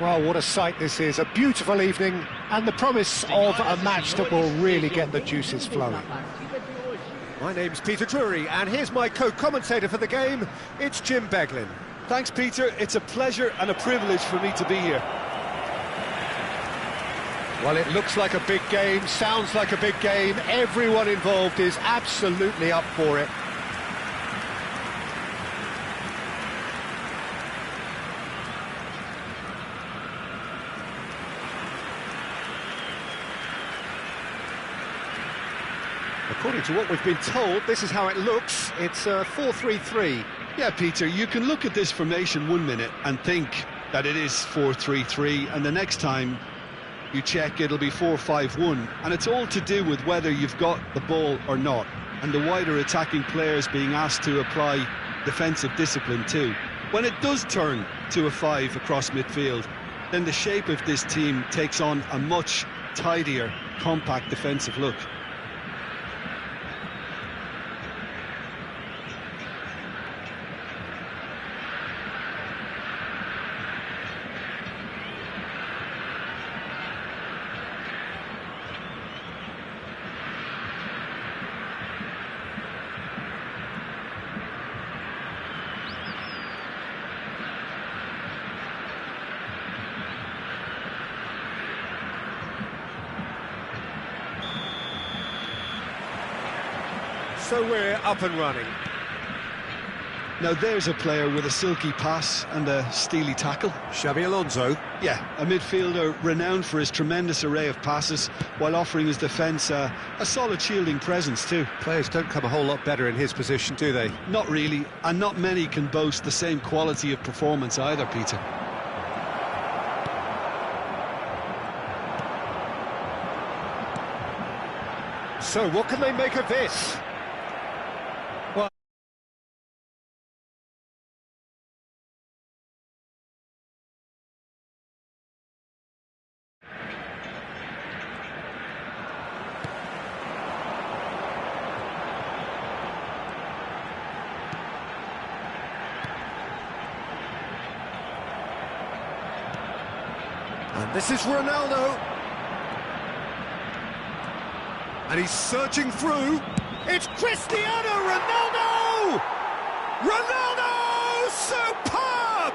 Well, what a sight this is. A beautiful evening and the promise of a match that will really get the juices flowing. My name's Peter Drury, and here's my co-commentator for the game. It's Jim Beglin. Thanks, Peter. It's a pleasure and a privilege for me to be here. Well, it looks like a big game, sounds like a big game. Everyone involved is absolutely up for it. According to what we've been told, this is how it looks. It's 4-3-3. Yeah, Peter, you can look at this formation 1 minute and think that it is 4-3-3, and the next time you check, it'll be 4-5-1, and it's all to do with whether you've got the ball or not, and the wider attacking players being asked to apply defensive discipline too. When it does turn to a 5 across midfield, then the shape of this team takes on a much tidier, compact defensive look. So we're up and running. Now there's a player with a silky pass and a steely tackle. Xabi Alonso. Yeah, a midfielder renowned for his tremendous array of passes while offering his defence a solid shielding presence too. Players don't come a whole lot better in his position, do they? Not really, and not many can boast the same quality of performance either, Peter. So what can they make of this? And this is Ronaldo. And he's searching through. It's Cristiano Ronaldo! Ronaldo! Superb!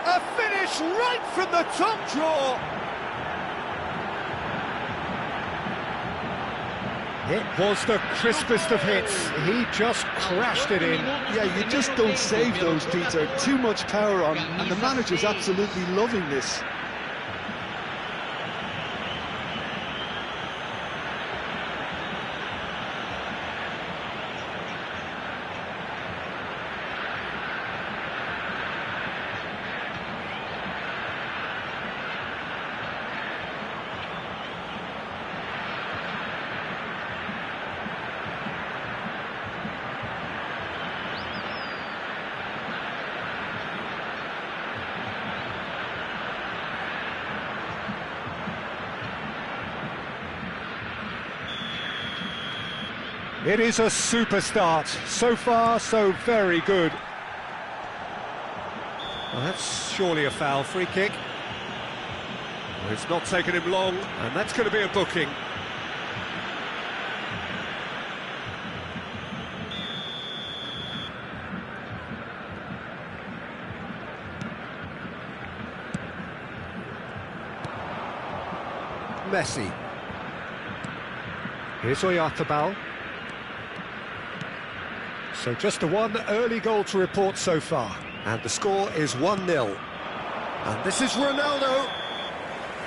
A finish right from the top draw. It was the crispest of hits. He just crashed it in. Yeah, you just don't save those, Peter. Too much power on, and the manager's absolutely loving this. It is a super start. So far, so very good. Well, that's surely a foul. Free kick. Well, it's not taken him long, and that's going to be a booking. Messi. Here's Oyarzabal. So just the one early goal to report so far. And the score is 1-0. And this is Ronaldo.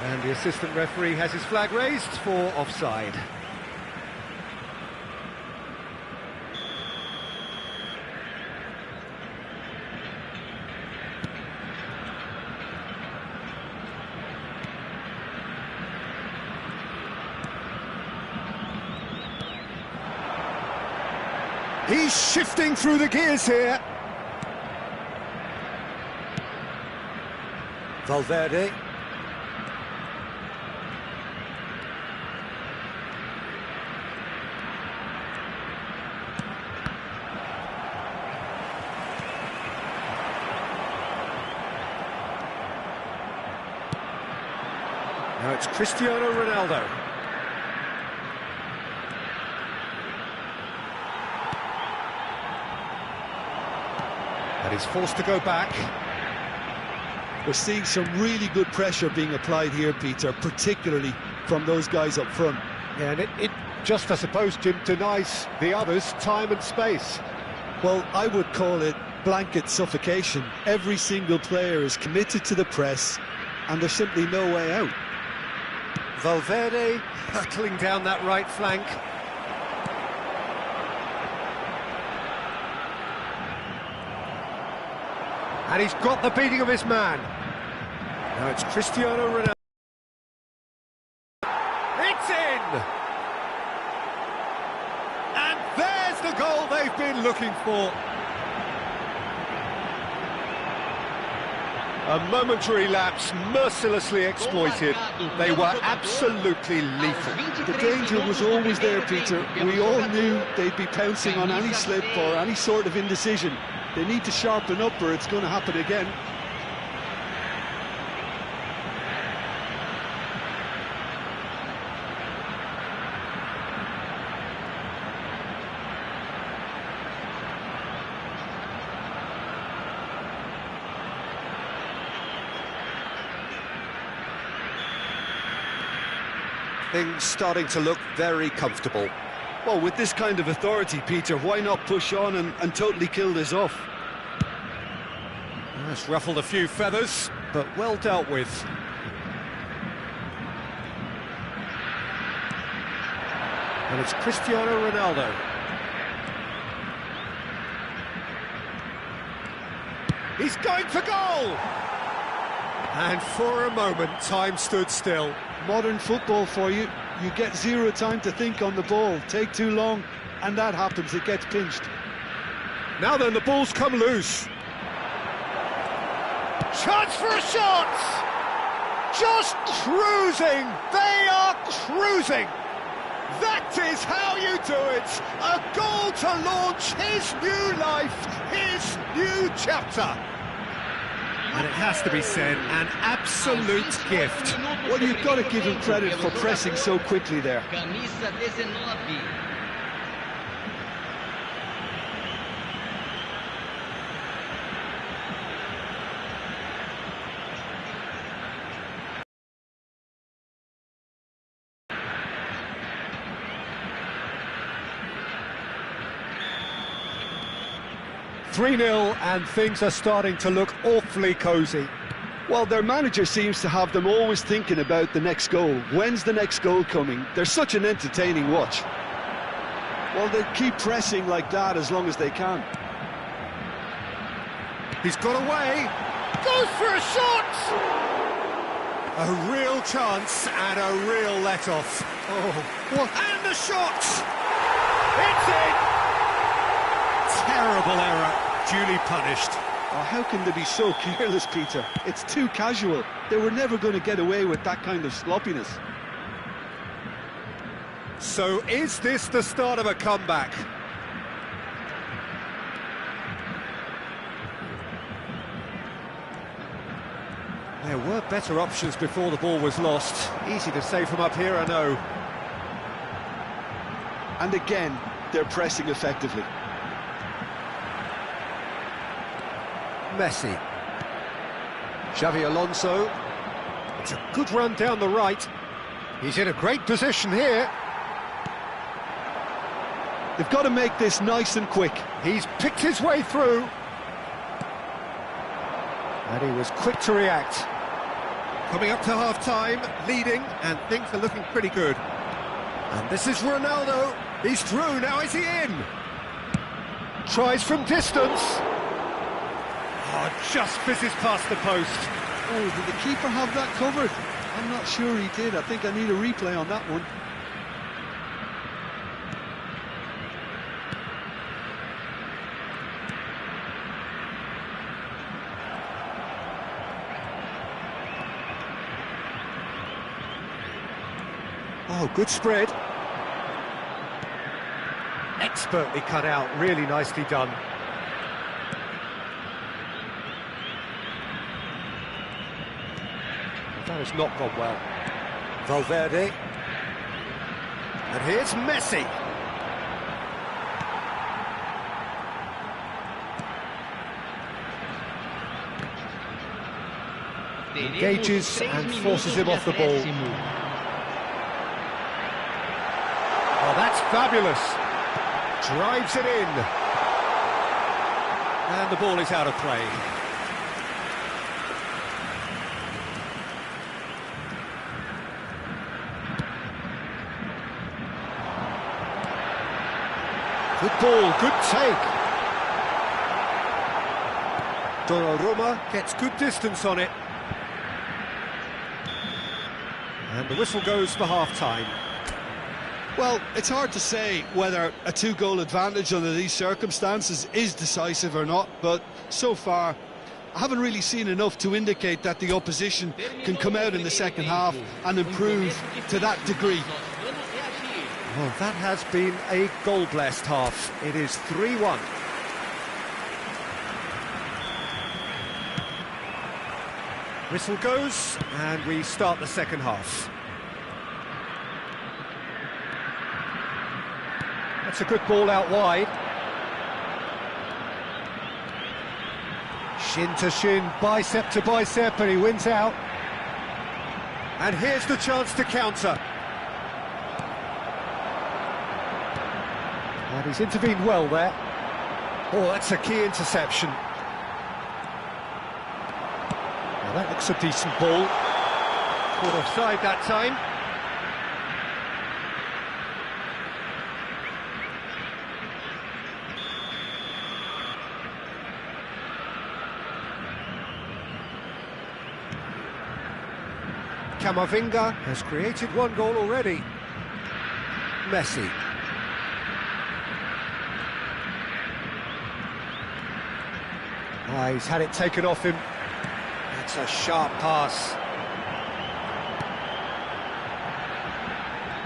And the assistant referee has his flag raised for offside. He's shifting through the gears here. Valverde. Now it's Cristiano Ronaldo. And he's forced to go back. We're seeing some really good pressure being applied here, Peter, particularly from those guys up front. Yeah, and it just, I suppose, Jim, denies the others time and space. Well, I would call it blanket suffocation. Every single player is committed to the press, and there's simply no way out. Valverde hurtling down that right flank. And he's got the beating of his man. Now it's Cristiano Ronaldo. It's in! And there's the goal they've been looking for. A momentary lapse, mercilessly exploited. They were absolutely lethal. The danger was always there, Peter. We all knew they'd be pouncing on any slip or any sort of indecision. They need to sharpen up or it's going to happen again. Things starting to look very comfortable. Well, with this kind of authority, Peter, why not push on and totally kill this off? It's ruffled a few feathers, but well dealt with. And it's Cristiano Ronaldo. He's going for goal! And for a moment, time stood still. Modern football for you. You get zero time to think on the ball. Take too long, and that happens. It gets pinched. Now then, the ball's come loose. Chance for a shot! Just cruising! They are cruising! That is how you do it! A goal to launch his new life, his new chapter! And it has to be said, an absolute gift. Well, you've got to give him credit for pressing so quickly there. Camisa 19. 3-0 and things are starting to look awfully cosy. Well, their manager seems to have them always thinking about the next goal. When's the next goal coming? They're such an entertaining watch. Well, they keep pressing like that as long as they can. He's got away. Goes for a shot! A real chance and a real let-off. Oh, what? And the shot! It's in! Terrible error, duly punished. Oh, how can they be so careless, Peter? It's too casual. They were never going to get away with that kind of sloppiness. So is this the start of a comeback? There were better options before the ball was lost. Easy to say from up here, I know. And again, they're pressing effectively. Messi. Xavi Alonso. It's a good run down the right. He's in a great position here. They've got to make this nice and quick. He's picked his way through. And he was quick to react. Coming up to half-time, leading, and things are looking pretty good. And this is Ronaldo. He's through, now is he in? Tries from distance. Oh, just fizzes past the post. Oh, did the keeper have that covered? I'm not sure he did. I think I need a replay on that one. Oh, good spread. Expertly cut out, really nicely done. That has not gone well. Valverde. And here's Messi. Engages and forces him off the ball. Oh, that's fabulous. Drives it in. And the ball is out of play. Good ball, good take. Donnarumma gets good distance on it. And the whistle goes for half-time. Well, it's hard to say whether a two-goal advantage under these circumstances is decisive or not, but so far I haven't really seen enough to indicate that the opposition can come out in the second half and improve to that degree. Well, that has been a goal-blessed half. It is 3-1. Whistle goes, and we start the second half. That's a good ball out wide. Shin to shin, bicep to bicep, and he wins out. And here's the chance to counter. And he's intervened well there. Oh, that's a key interception. Well, that looks a decent ball. Caught offside that time. Camavinga has created one goal already. Messi. He's had it taken off him. That's a sharp pass.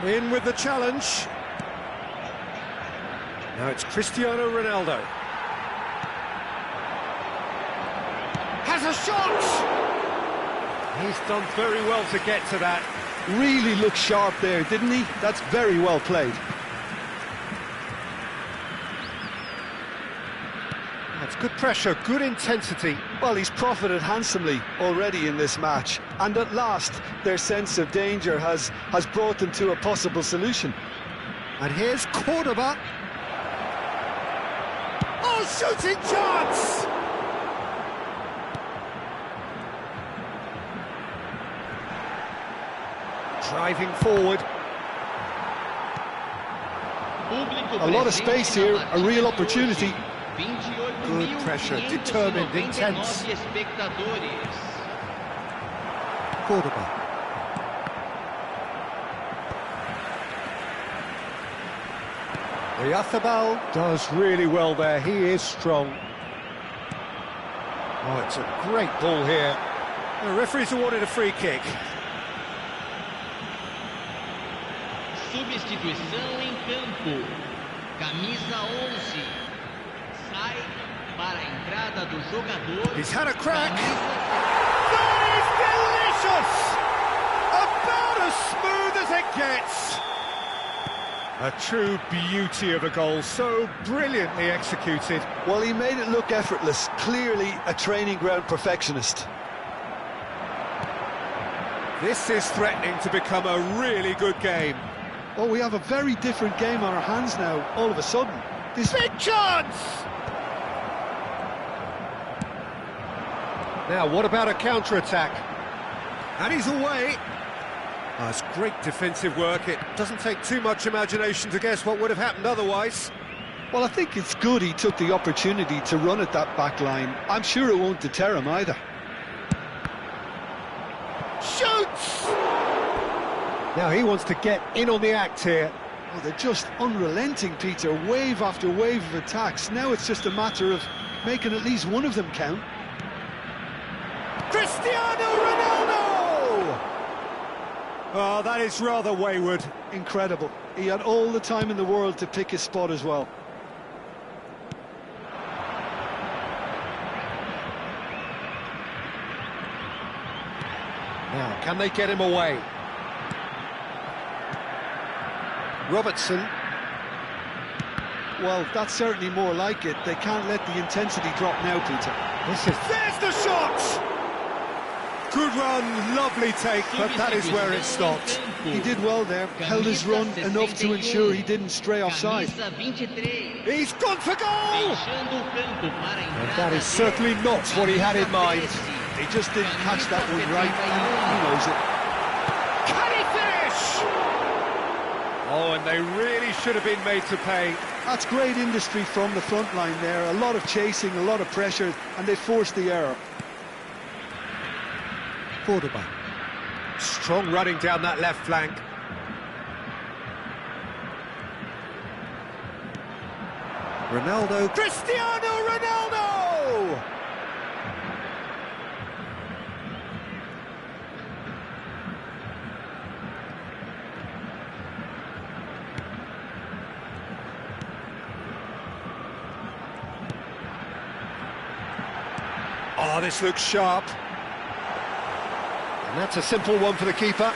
In with the challenge. Now it's Cristiano Ronaldo. Has a shot! He's done very well to get to that. Really looked sharp there, didn't he? That's very well played. That's good pressure, good intensity. Well, he's profited handsomely already in this match, and at last their sense of danger has brought them to a possible solution. And here's Cordoba. Oh, shooting chance! Driving forward. A lot of space here, a real opportunity. Good pressure, determined, intense. Cordoba. Oyarzabal does really well there, he is strong. Oh, it's a great ball here. The referee's awarded a free kick. Substituição em campo. Camisa 11. Sai para a entrada do jogador. He's had a crack. That is delicious! About as smooth as it gets. A true beauty of a goal, so brilliantly executed. Well, he made it look effortless, clearly a training ground perfectionist. This is threatening to become a really good game. Oh, we have a very different game on our hands now, all of a sudden. This big chance! Now, what about a counter-attack? And he's away. That's great defensive work. It doesn't take too much imagination to guess what would have happened otherwise. Well, I think it's good he took the opportunity to run at that back line. I'm sure it won't deter him either. Shoots! Now he wants to get in on the act here. Oh, they're just unrelenting, Peter. Wave after wave of attacks. Now it's just a matter of making at least one of them count. Cristiano Ronaldo! Oh, that is rather wayward. Incredible. He had all the time in the world to pick his spot as well. Now, can they get him away? Robertson. Well, that's certainly more like it. They can't let the intensity drop now, Peter. There's the shot! Good run, lovely take, but that is where it stopped. He did well there, held his run enough to ensure he didn't stray offside. He's gone for goal! And that is certainly not what he had in mind. He just didn't catch that one right, and he knows it. Can he finish? Oh, and they really should have been made to pay. That's great industry from the front line there. A lot of chasing, a lot of pressure, and they forced the error. Cordoba. Strong running down that left flank. Ronaldo. Cristiano Ronaldo! Oh, this looks sharp. And that's a simple one for the keeper.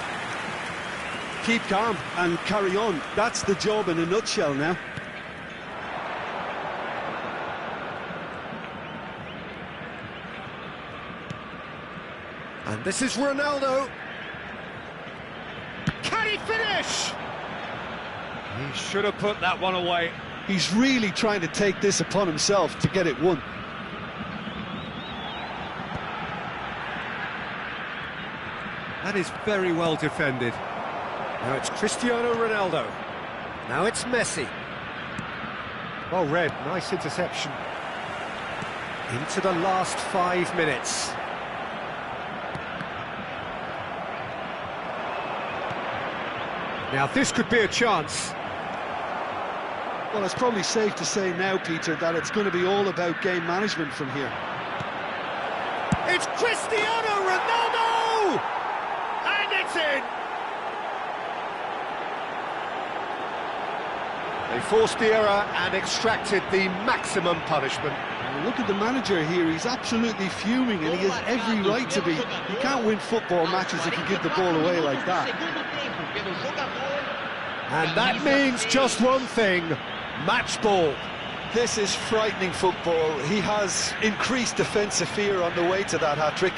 Keep calm and carry on. That's the job in a nutshell now. And this is Ronaldo. Can he finish? He should have put that one away. He's really trying to take this upon himself to get it won. That is very well defended. Now it's Cristiano Ronaldo. Now it's Messi. Well read, nice interception. Into the last 5 minutes. Now this could be a chance. Well, it's probably safe to say now, Peter, that it's going to be all about game management from here. It's Cristiano Ronaldo! And it's in! They forced the error and extracted the maximum punishment. Well, look at the manager here, he's absolutely fuming and he has every right to be. You can't win football matches if you give the ball away like that. And that means just one thing, match ball. This is frightening football. He has increased defensive fear on the way to that hat-trick.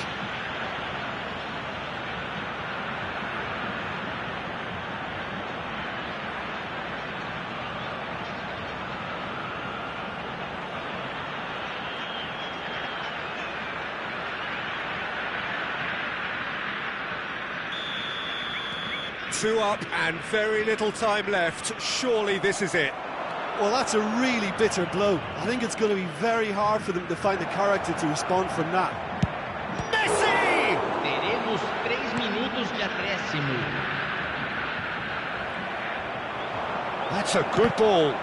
Two up and very little time left. Surely this is it. Well, that's a really bitter blow. I think it's going to be very hard for them to find the character to respond from that. Messi! Teremos 3 minutos de acréscimo. That's a good ball.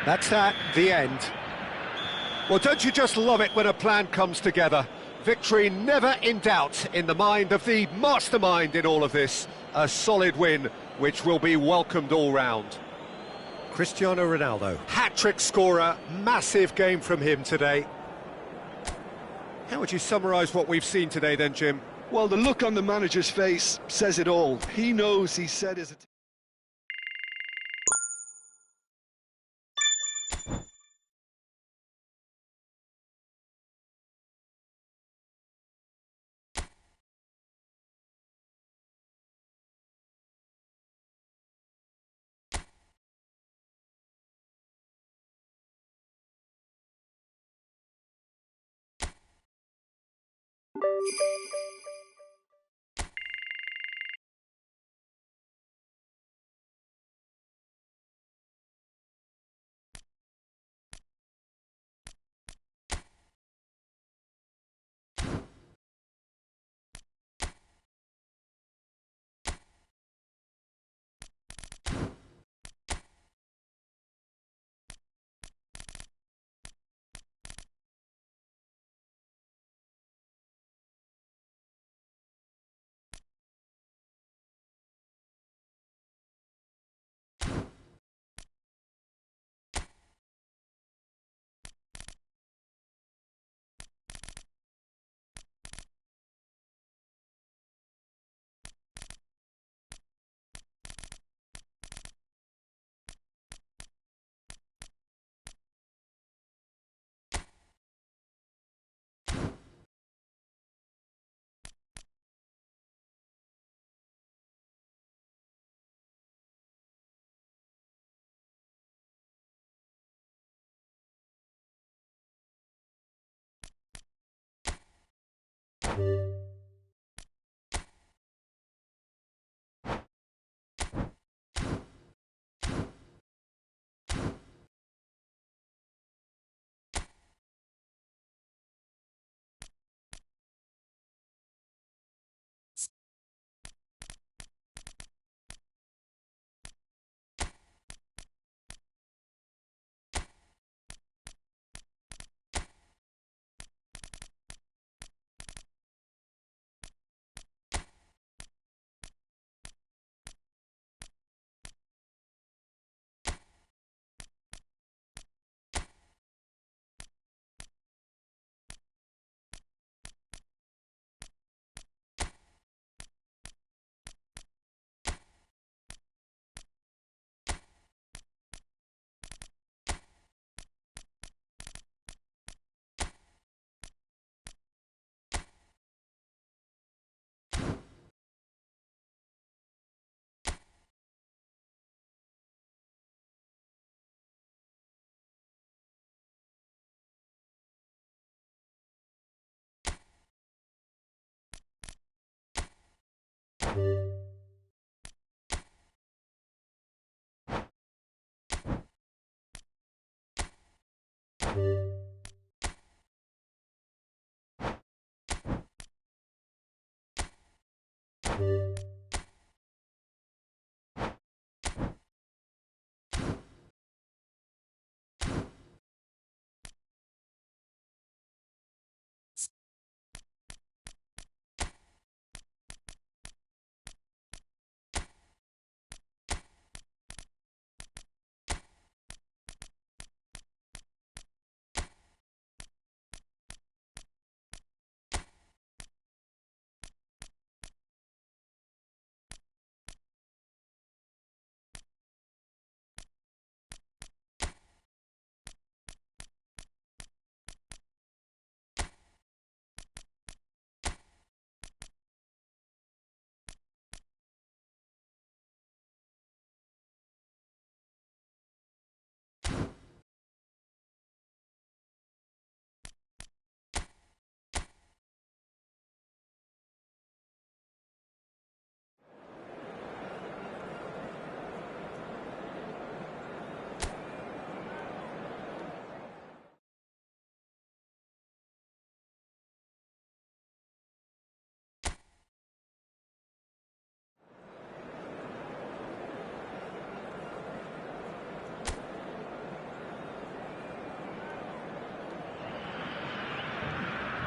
That's that, the end. Well, don't you just love it when a plan comes together? Victory never in doubt in the mind of the mastermind in all of this. A solid win, which will be welcomed all round. Cristiano Ronaldo, hat-trick scorer, massive game from him today. How would you summarise what we've seen today then, Jim? Well, the look on the manager's face says it all. He knows he's set his...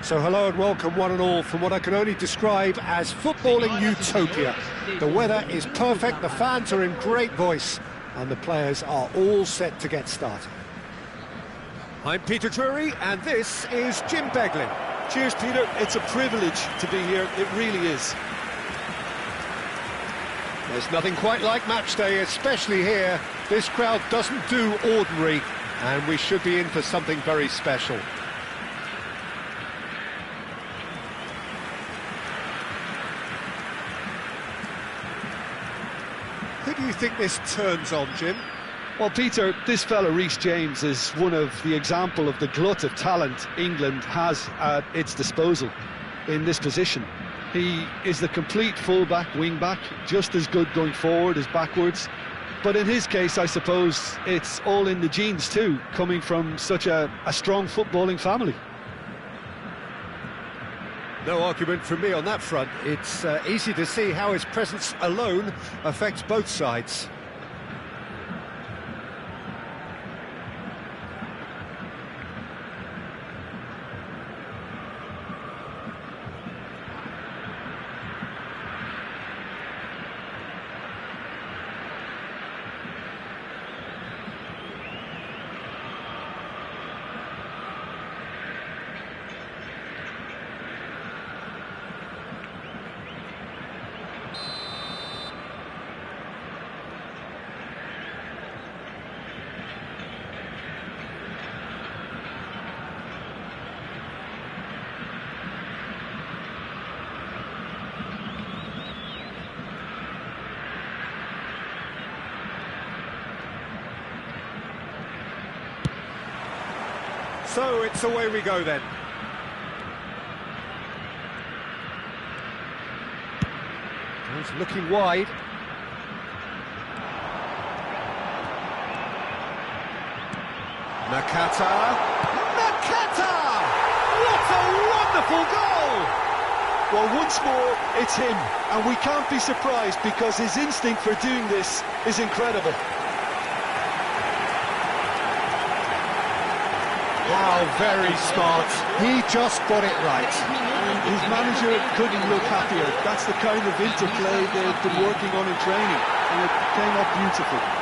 So hello and welcome one and all from what I can only describe as footballing utopia. The weather is perfect, the fans are in great voice, and the players are all set to get started. I'm Peter Drury, and this is Jim Beglin. Cheers, Peter. It's a privilege to be here. It really is. There's nothing quite like match day, especially here. This crowd doesn't do ordinary, and we should be in for something very special. Who do you think this turns on, Jim? Well, Peter, this fella Reece James is one of the example of the glut of talent England has at its disposal in this position. He is the complete full-back, wing-back, just as good going forward as backwards. But in his case, I suppose it's all in the genes too, coming from such a strong footballing family. No argument from me on that front. It's easy to see how his presence alone affects both sides. So it's away we go then. He's looking wide. Nakata! Nakata! What a wonderful goal! Well, once more, it's him, and we can't be surprised because his instinct for doing this is incredible. How very smart. He just got it right. And his manager couldn't look happier. That's the kind of interplay they've been working on in training, and it came up beautifully.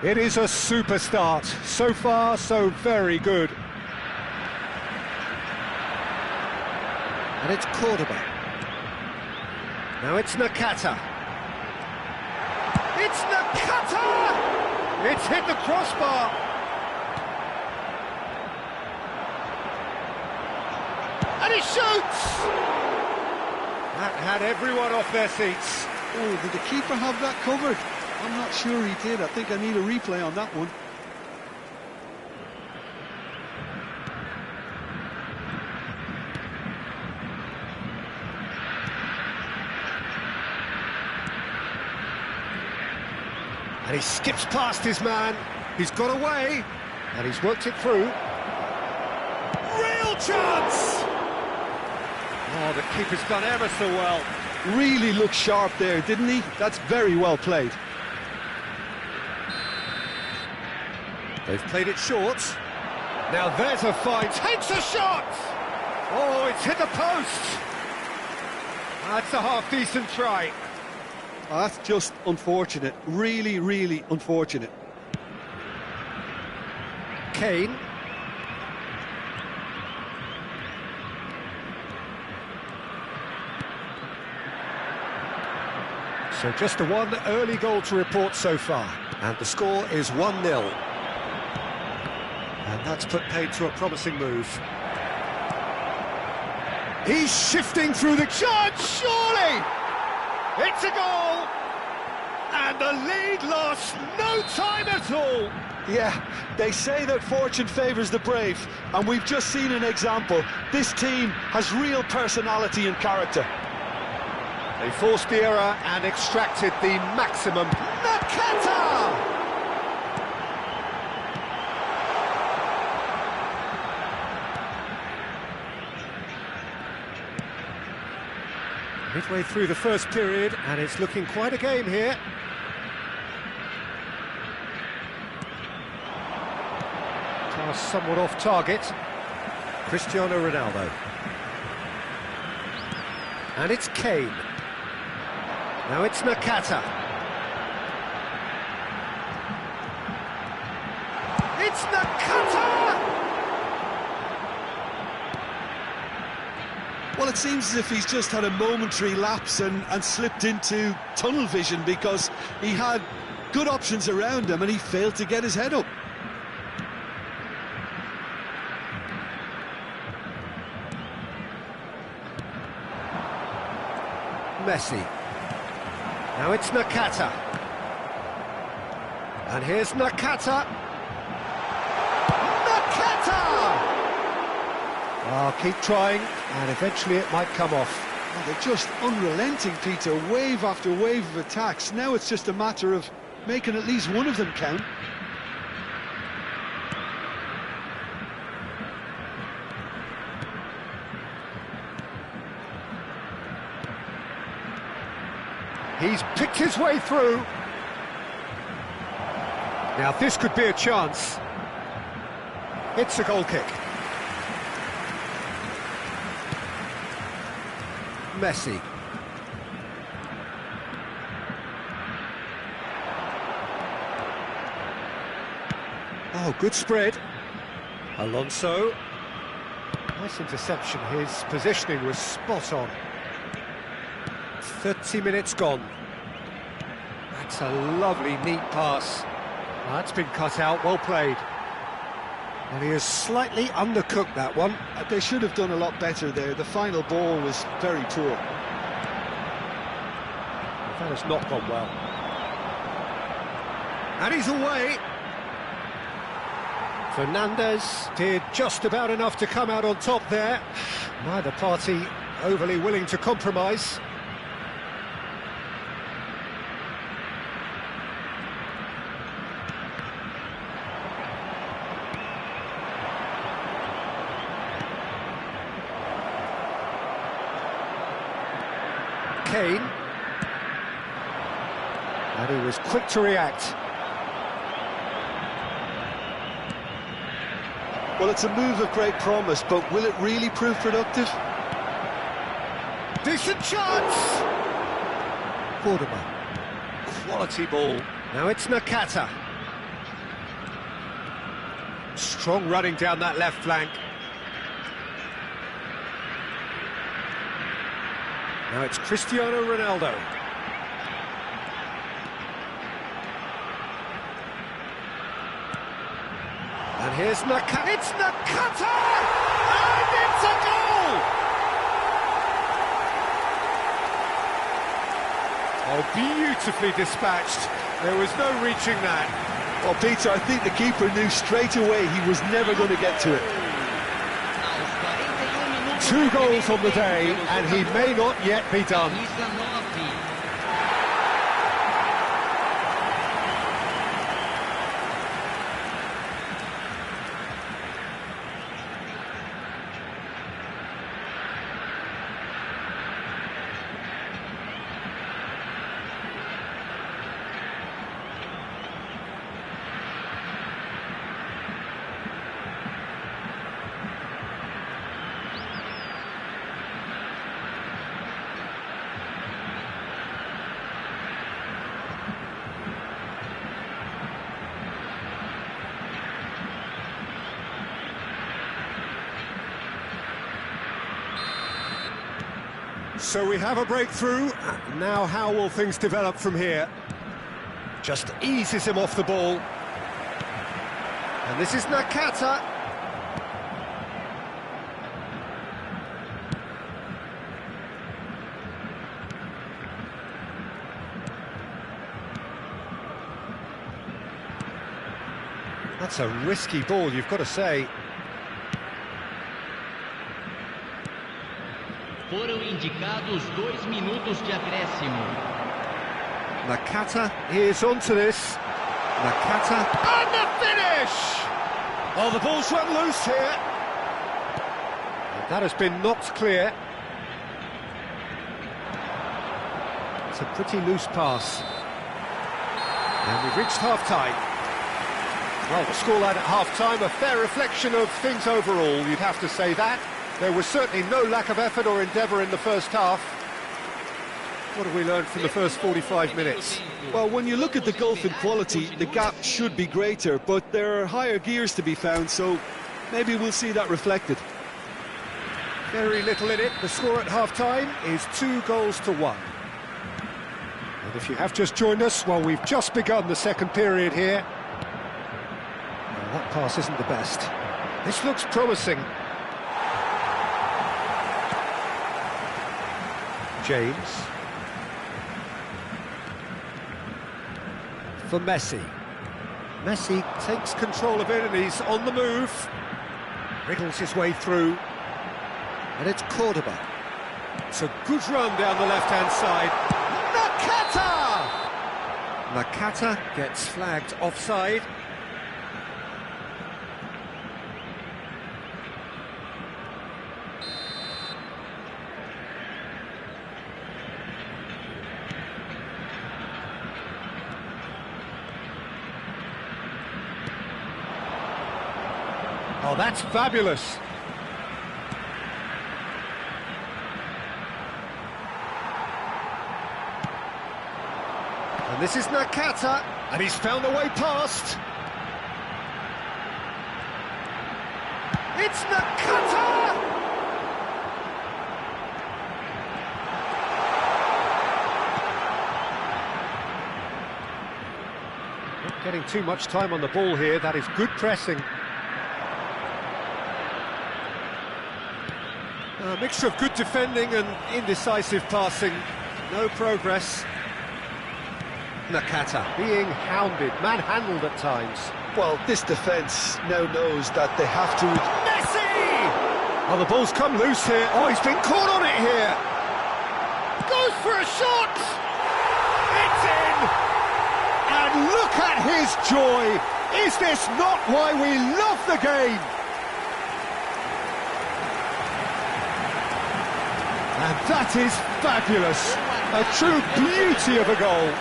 It is a super start. So far, so very good. And it's Cordoba. Now it's Nakata. It's Nakata! It's hit the crossbar. And he shoots! That had everyone off their seats. Oh, did the keeper have that covered? I'm not sure he did. I think I need a replay on that one. And he skips past his man. He's got away. And he's worked it through. Real chance! Oh, the keeper's done ever so well. Really looked sharp there, didn't he? That's very well played. They've played it short. Now there's a fight. Takes a shot! Oh, it's hit the post. That's a half-decent try. Oh, that's just unfortunate. Really, really unfortunate. Kane. So just the one early goal to report so far. And the score is 1-0. And that's put paid to a promising move. He's shifting through the chance, surely! It's a goal! And the lead lost no time at all! Yeah, they say that fortune favours the brave, and we've just seen an example. This team has real personality and character. They forced the error and extracted the maximum. Nakata! Midway through the first period, and it's looking quite a game here. Pass somewhat off target. Cristiano Ronaldo. And it's Kane. Now it's Nakata. It's Nakata! Well, it seems as if he's just had a momentary lapse and slipped into tunnel vision because he had good options around him and he failed to get his head up. Messi. Now it's Nakata. And here's Nakata. Nakata! Oh, keep trying, and eventually it might come off. Oh, they're just unrelenting, Peter, wave after wave of attacks. Now it's just a matter of making at least one of them count. He's picked his way through. Now this could be a chance. It's a goal kick. Messi. Oh, good spread. Alonso. Nice interception. His positioning was spot on. 30 minutes gone. That's a lovely, neat pass. Well, that's been cut out, well played. And he has slightly undercooked that one. They should have done a lot better there. The final ball was very poor. That has not gone well. And he's away. Fernandez did just about enough to come out on top there. Neither party overly willing to compromise. Kane. And he was quick to react. Well, it's a move of great promise, but will it really prove productive? Decent chance! Cordoba. Quality ball. Now it's Nakata. Strong running down that left flank. Now it's Cristiano Ronaldo. And here's Nakata. It's Nakata! And it's a goal! Oh, beautifully dispatched. There was no reaching that. Well, Peter, I think the keeper knew straight away he was never going to get to it. 2 goals on the day, and he may not yet be done. So we have a breakthrough. Now how will things develop from here? Just eases him off the ball. And this is Nakata. That's a risky ball, you've got to say. Foram indicados 2 minutos de acréscimo. Nakata is onto this. Nakata. And the finish! Oh, the ball's run loose here. And that has been knocked clear. It's a pretty loose pass. And we've reached half-time. Well, the scoreline at half-time, a fair reflection of things overall, you'd have to say that. There was certainly no lack of effort or endeavour in the first half. What have we learned from the first 45 minutes? Well, when you look at the gulf in quality, the gap should be greater, but there are higher gears to be found, so maybe we'll see that reflected. Very little in it. The score at half-time is 2-1. And if you have just joined us, well, we've just begun the second period here. Well, that pass isn't the best. This looks promising. James. For Messi. Messi takes control of it and he's on the move. Wriggles his way through. And it's Cordoba. It's a good run down the left-hand side. Nakata! Nakata gets flagged offside. Oh, that's fabulous. And this is Nakata, and he's found a way past. It's Nakata! getting too much time on the ball here. That is good pressing. A mixture of good defending and indecisive passing. No progress. Nakata being hounded, manhandled at times. Well, this defence now knows that they have to... Messi! Oh, the ball's come loose here. Oh, he's been caught on it here. Goes for a shot! It's in! And look at his joy! Is this not why we love the game? And that is fabulous. A true beauty of a goal.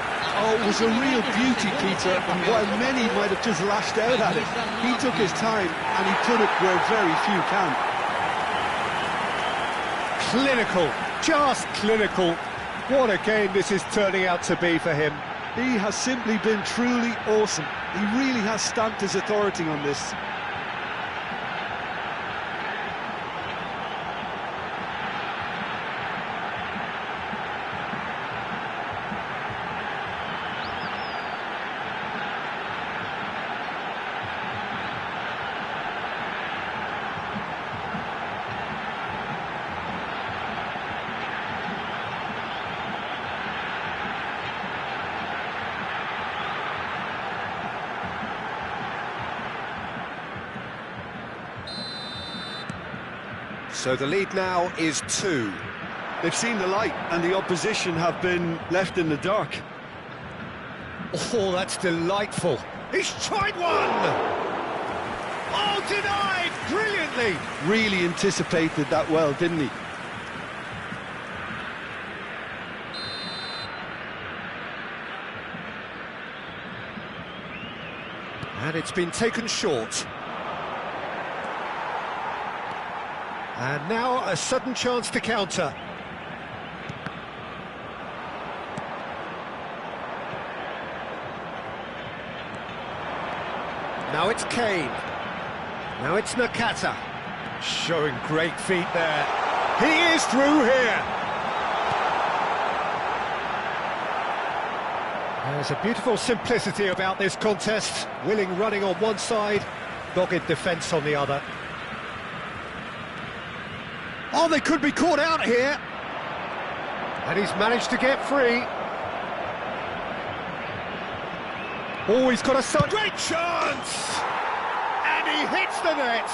Oh, it was a real beauty, Peter, and while many might have just lashed out at it, he took his time and he put it where very few can. Clinical, just clinical. What a game this is turning out to be for him. He has simply been truly awesome. He really has stamped his authority on this. So the lead now is 2. They've seen the light and the opposition have been left in the dark. Oh, that's delightful. He's tried one! Oh, denied brilliantly! Really anticipated that well, didn't he? And it's been taken short. And now a sudden chance to counter. Now it's Kane. Now it's Nakata. Showing great feet there. He is through here. There's a beautiful simplicity about this contest. Willing running on one side, dogged defence on the other. Oh, they could be caught out here. And he's managed to get free. Oh, he's got a great chance! And he hits the net.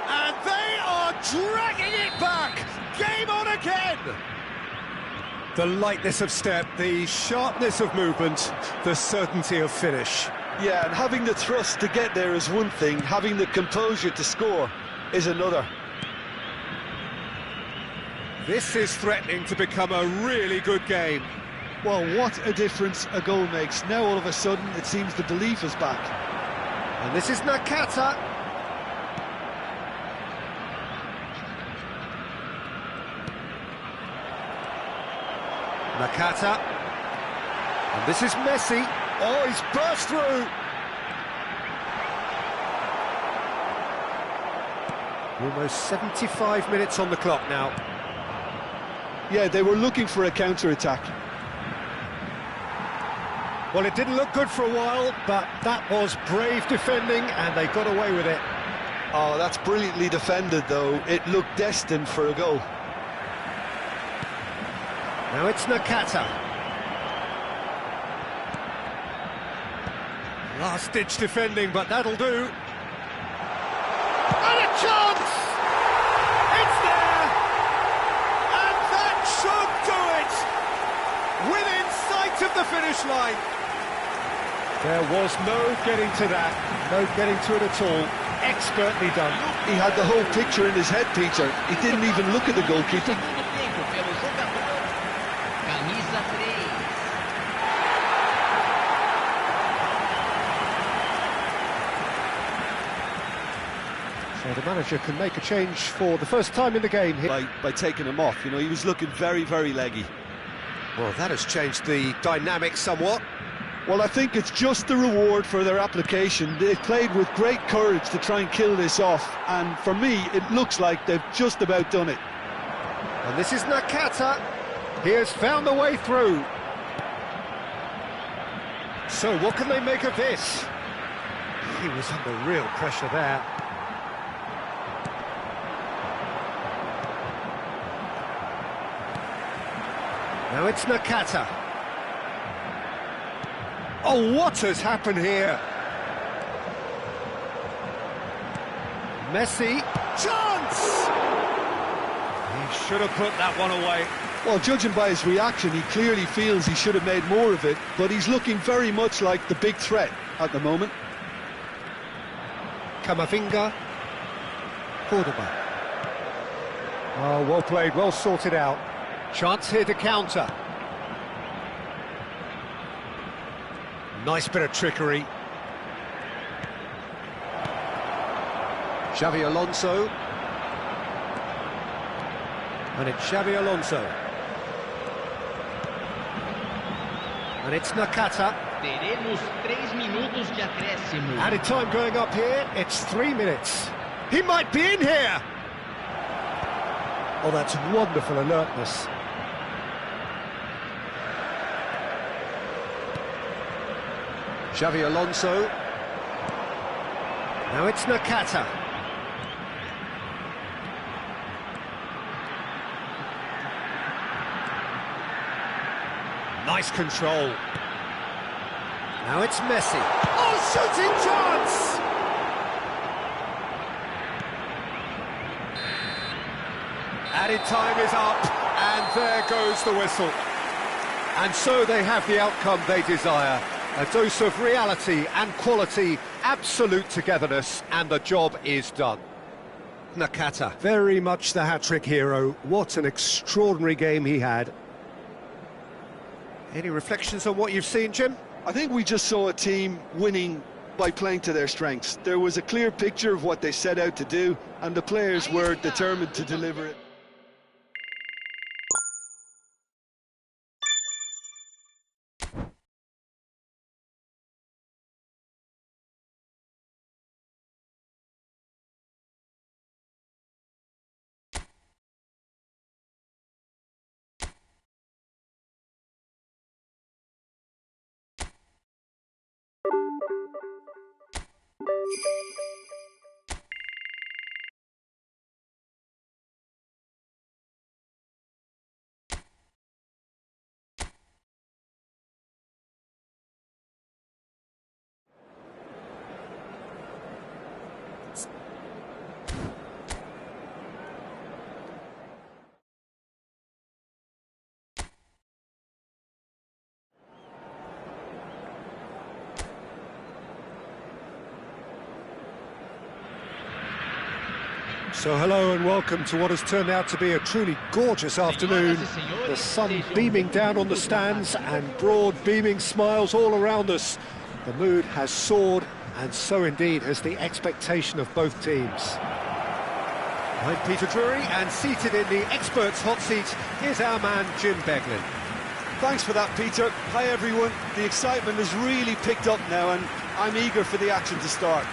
And they are dragging it back. Game on again. The lightness of step, the sharpness of movement, the certainty of finish. Yeah, and having the thrust to get there is one thing, having the composure to score is another. This is threatening to become a really good game. Well, what a difference a goal makes. Now all of a sudden it seems the belief is back. And this is Nakata. Nakata. And this is Messi. Oh, he's burst through. Almost 75 minutes on the clock now. Yeah, they were looking for a counter-attack. Well, it didn't look good for a while, but that was brave defending, and they got away with it. Oh, that's brilliantly defended, though. It looked destined for a goal. Now it's Nakata. Last-ditch defending, but that'll do. And a chance! It's there! And that should do it! Within sight of the finish line. There was no getting to that, no getting to it at all. Expertly done. He had the whole picture in his head, Peter. He didn't even look at the goalkeeper. Camisa 3. So the manager can make a change for the first time in the game here. By taking him off, you know, he was looking very, very leggy. Well, that has changed the dynamic somewhat. Well, I think it's just the reward for their application. They played with great courage to try and kill this off, and for me, it looks like they've just about done it. And this is Nakata. He has found the way through. So what can they make of this? He was under real pressure there. Now it's Nakata. Oh, what has happened here? Messi. Chance! He should have put that one away. Well, judging by his reaction, he clearly feels he should have made more of it, but he's looking very much like the big threat at the moment. Camavinga. Cordoba. Oh, well played, well sorted out. Chance here to counter. Nice bit of trickery. Xabi Alonso. And it's Xabi Alonso. And it's Nakata. Teremos 3 minutos de acréscimo. Added time going up here, it's 3 minutes. He might be in here! Oh, that's wonderful alertness. Xabi Alonso. Now it's Nakata. Nice control. Now it's Messi. Oh, shooting chance! Added time is up, and there goes the whistle. And so they have the outcome they desire. A dose of reality and quality, absolute togetherness, and the job is done. Nakata, very much the hat-trick hero. What an extraordinary game he had. Any reflections on what you've seen, Jim? I think we just saw a team winning by playing to their strengths. There was a clear picture of what they set out to do, and the players were determined to deliver it. So hello and welcome to what has turned out to be a truly gorgeous afternoon. The sun beaming down on the stands and broad beaming smiles all around us. The mood has soared, and so indeed has the expectation of both teams. I'm Peter Drury, and seated in the experts' hot seat is our man Jim Beglin. Thanks for that, Peter. Hi everyone. The excitement has really picked up now, and I'm eager for the action to start.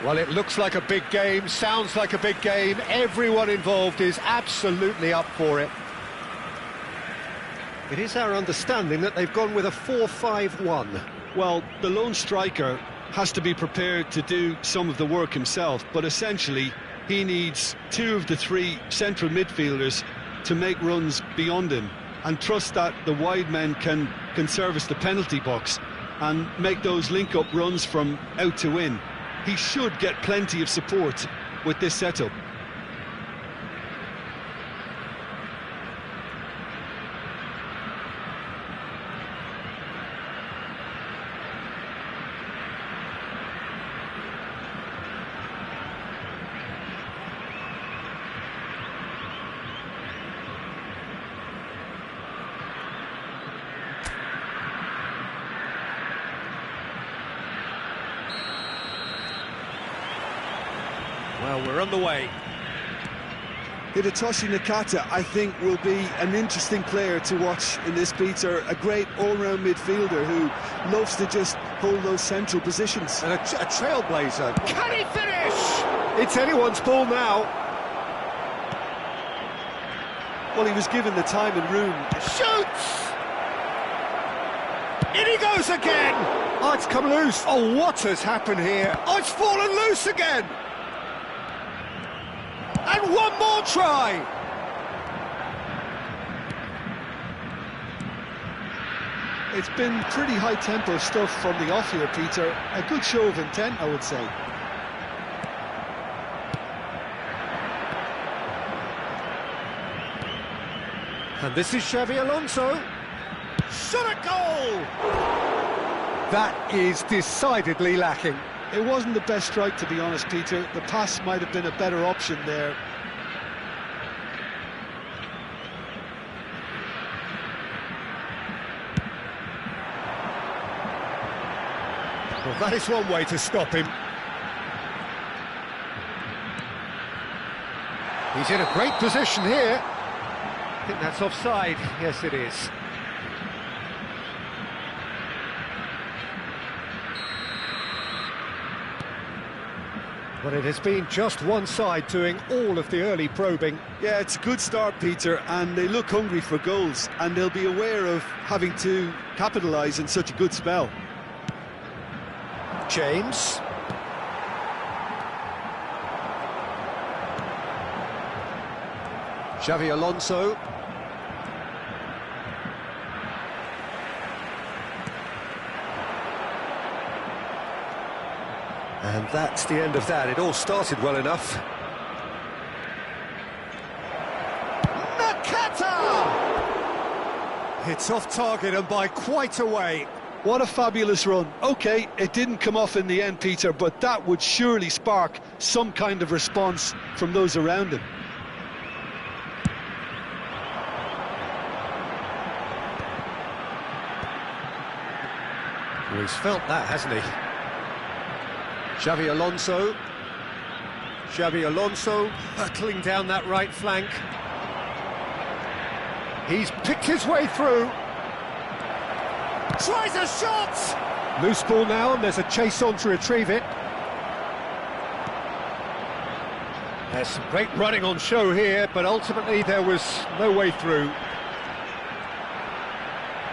Well, it looks like a big game, sounds like a big game. Everyone involved is absolutely up for it. It is our understanding that they've gone with a 4-5-1. Well, the lone striker has to be prepared to do some of the work himself, but essentially he needs 2 of the 3 central midfielders to make runs beyond him and trust that the wide men can service the penalty box and make those link-up runs from out to in. He should get plenty of support with this setup. Well, we're on the way. Hidetoshi Nakata, I think, will be an interesting player to watch in this, Peter. A great all-round midfielder who loves to just hold those central positions. And a trailblazer. Can he finish? It's anyone's ball now. Well, he was given the time and room. Shoots! In he goes again! Oh, it's come loose. Oh, what has happened here? Oh, it's fallen loose again! And one more try! It's been pretty high-tempo stuff from the off here, Peter. A good show of intent, I would say. And this is Xabi Alonso. Shot a goal! That is decidedly lacking. It wasn't the best strike, to be honest, Peter. The pass might have been a better option there. Well, that is one way to stop him. He's in a great position here. I think that's offside. Yes, it is. But it has been just one side doing all of the early probing. Yeah, it's a good start, Peter, and they look hungry for goals, and they'll be aware of having to capitalise in such a good spell. James. Xabi Alonso. And that's the end of that. It all started well enough. Nakata! It's off target and by quite a way. What a fabulous run. OK, it didn't come off in the end, Peter, but that would surely spark some kind of response from those around him. Well, he's felt that, hasn't he? Xabi Alonso. Xabi Alonso hurtling down that right flank. He's picked his way through. Tries a shot! Loose ball now, and there's a chase on to retrieve it. There's some great running on show here, but ultimately there was no way through.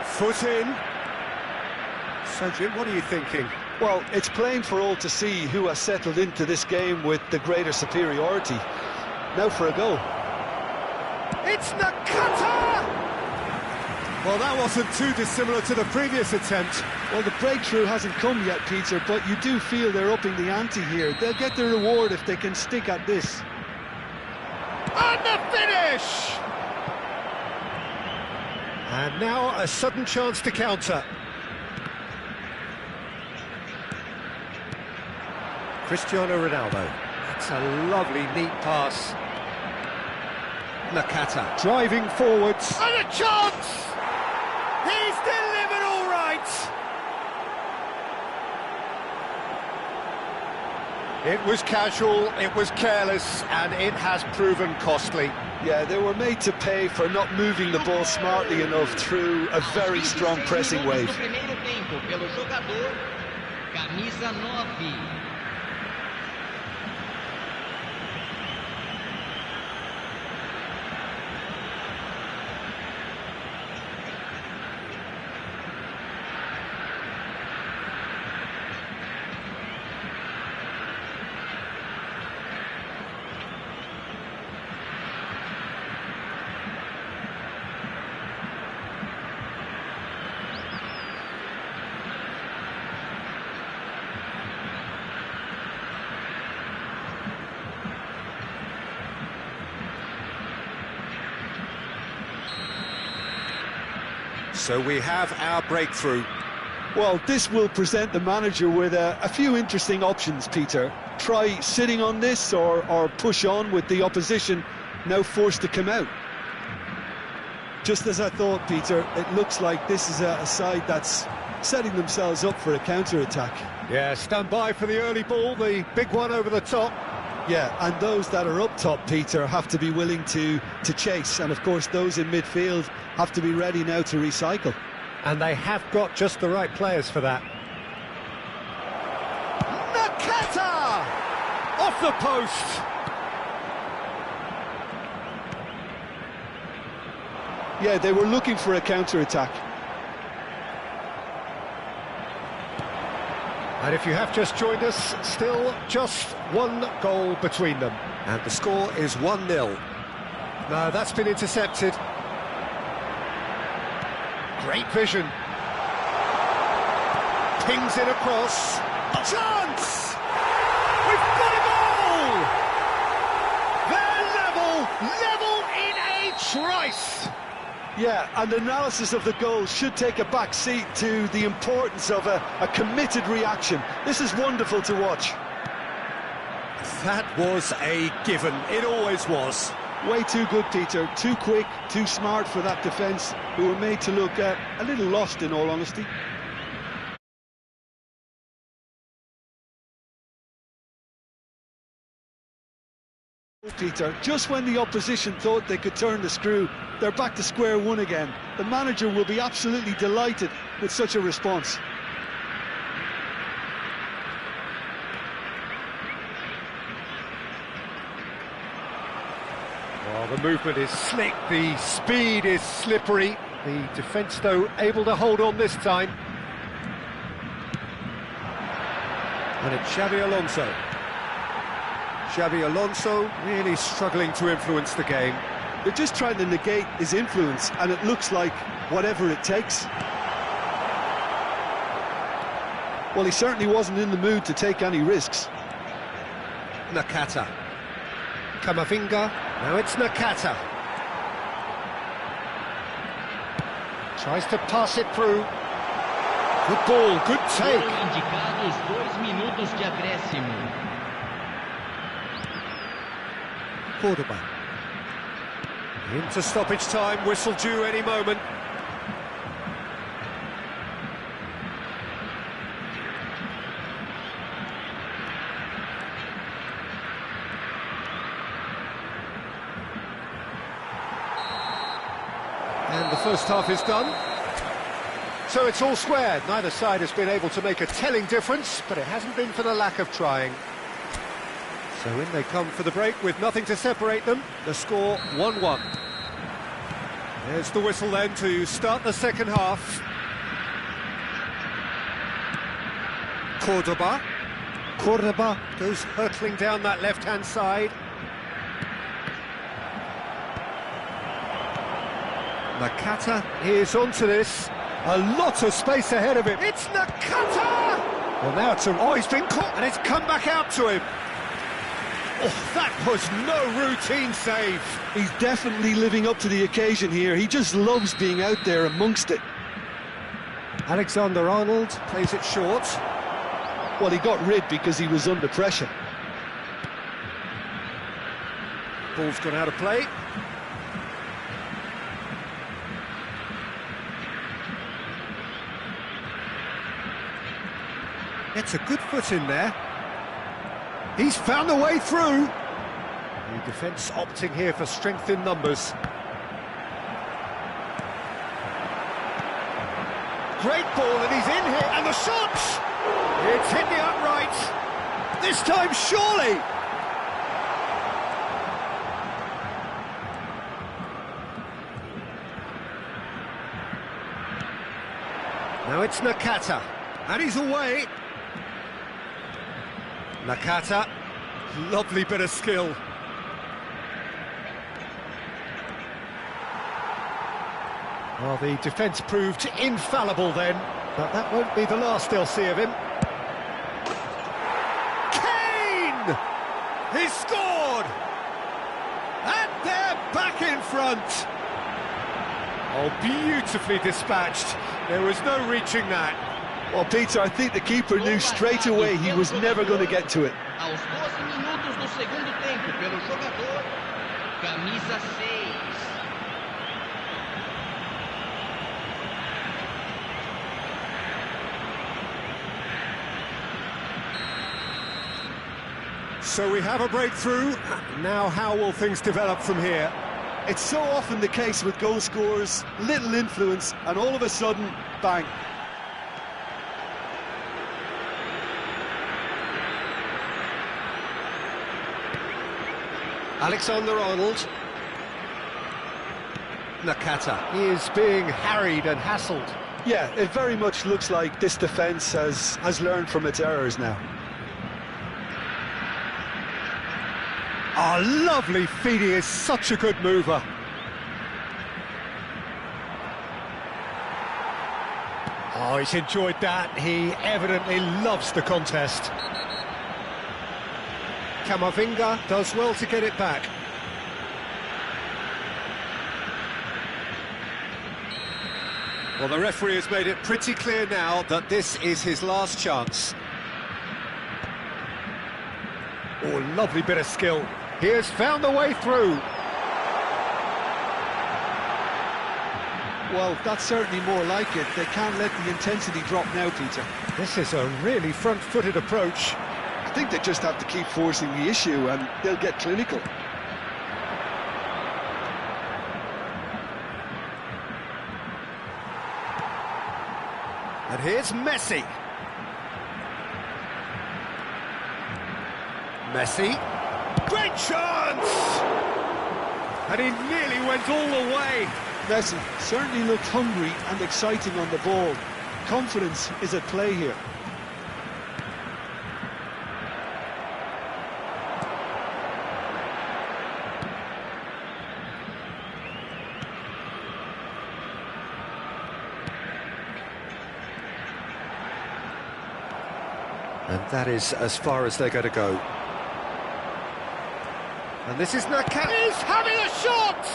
Foot in. So, Jim, what are you thinking? Well, it's plain for all to see who has settled into this game with the greater superiority. Now for a goal. It's Nakata! Well, that wasn't too dissimilar to the previous attempt. Well, the breakthrough hasn't come yet, Peter, but you do feel they're upping the ante here. They'll get their reward if they can stick at this. And the finish! And now a sudden chance to counter. Cristiano Ronaldo. That's a lovely, neat pass. Nakata driving forwards. And a chance! He's delivered all right! It was casual, it was careless, and it has proven costly. Yeah, they were made to pay for not moving the ball smartly enough through a very strong pressing wave. Camisa 9. So we have our breakthrough. Well, this will present the manager with a few interesting options, Peter. Try sitting on this or push on with the opposition now forced to come out. Just as I thought, Peter, it looks like this is a side that's setting themselves up for a counter-attack. Yeah, stand by for the early ball, the big one over the top. Yeah, and those that are up top, Peter, have to be willing to chase. And, of course, those in midfield have to be ready now to recycle. And they have got just the right players for that. Nakata! Off the post! Yeah, they were looking for a counter-attack. And if you have just joined us, still just one goal between them. And the score is 1-0. No, that's been intercepted. Great vision. Pings it across. A chance! We've got a goal! They're level in a trice! Yeah, and analysis of the goal should take a back seat to the importance of a committed reaction. This is wonderful to watch. That was a given. It always was. Way too good, Peter. Too quick, too smart for that defence, who were made to look a little lost, in all honesty. Peter, just when the opposition thought they could turn the screw, they're back to square one again. The manager will be absolutely delighted with such a response. Well, the movement is slick, the speed is slippery. The defence, though, able to hold on this time. And it's Xabi Alonso. Xabi Alonso really struggling to influence the game. They're just trying to negate his influence, and it looks like whatever it takes. Well, he certainly wasn't in the mood to take any risks. Nakata. Camavinga, now it's Nakata. Tries to pass it through. Good ball, good take. Foram indicados 2 minutos de acréscimo. Cordoba. Into stoppage time, whistle due any moment. And the first half is done. So it's all square. Neither side has been able to make a telling difference, but it hasn't been for the lack of trying. So in they come for the break with nothing to separate them. The score 1-1. There's the whistle then to start the second half. Cordoba. Cordoba goes hurtling down that left-hand side. Nakata is onto this. A lot of space ahead of him. It's Nakata! Well, now it's he's been caught and it's come back out to him. Oh, that was no routine save. He's definitely living up to the occasion here. He just loves being out there amongst it. Alexander-Arnold plays it short. Well, he got rid because he was under pressure. Ball's gone out of play. Gets a good foot in there. He's found the way through. The defence opting here for strength in numbers. Great ball, and he's in here, and the shot! It's hit the upright. This time, surely! Now it's Nakata, and he's away. Nakata, lovely bit of skill. Well, the defence proved infallible then, but that won't be the last they'll see of him. Kane! He's scored! And they're back in front! Oh, beautifully dispatched. There was no reaching that. Well, Peter, I think the keeper knew straight away he was never going to get to it. Aos 12 minutos do segundo tempo, pelo jogador, camisa 6. So we have a breakthrough. Now how will things develop from here? It's so often the case with goal scorers, little influence, and all of a sudden, bang. Alexander-Arnold. Nakata. He is being harried and hassled. Yeah, it very much looks like this defence has learned from its errors now. Oh, lovely feed, he is such a good mover. Oh, he's enjoyed that, he evidently loves the contest. Camavinga does well to get it back. Well, the referee has made it pretty clear now that this is his last chance. Oh, lovely bit of skill. He has found a way through. Well, that's certainly more like it. They can't let the intensity drop now, Peter. This is a really front-footed approach. I think they just have to keep forcing the issue and they'll get clinical. And here's Messi. Messi. Great chance! And he nearly went all the way. Messi certainly looked hungry and exciting on the ball. Confidence is at play here. And that is as far as they're going to go. And this is Nakata. He's having a shot!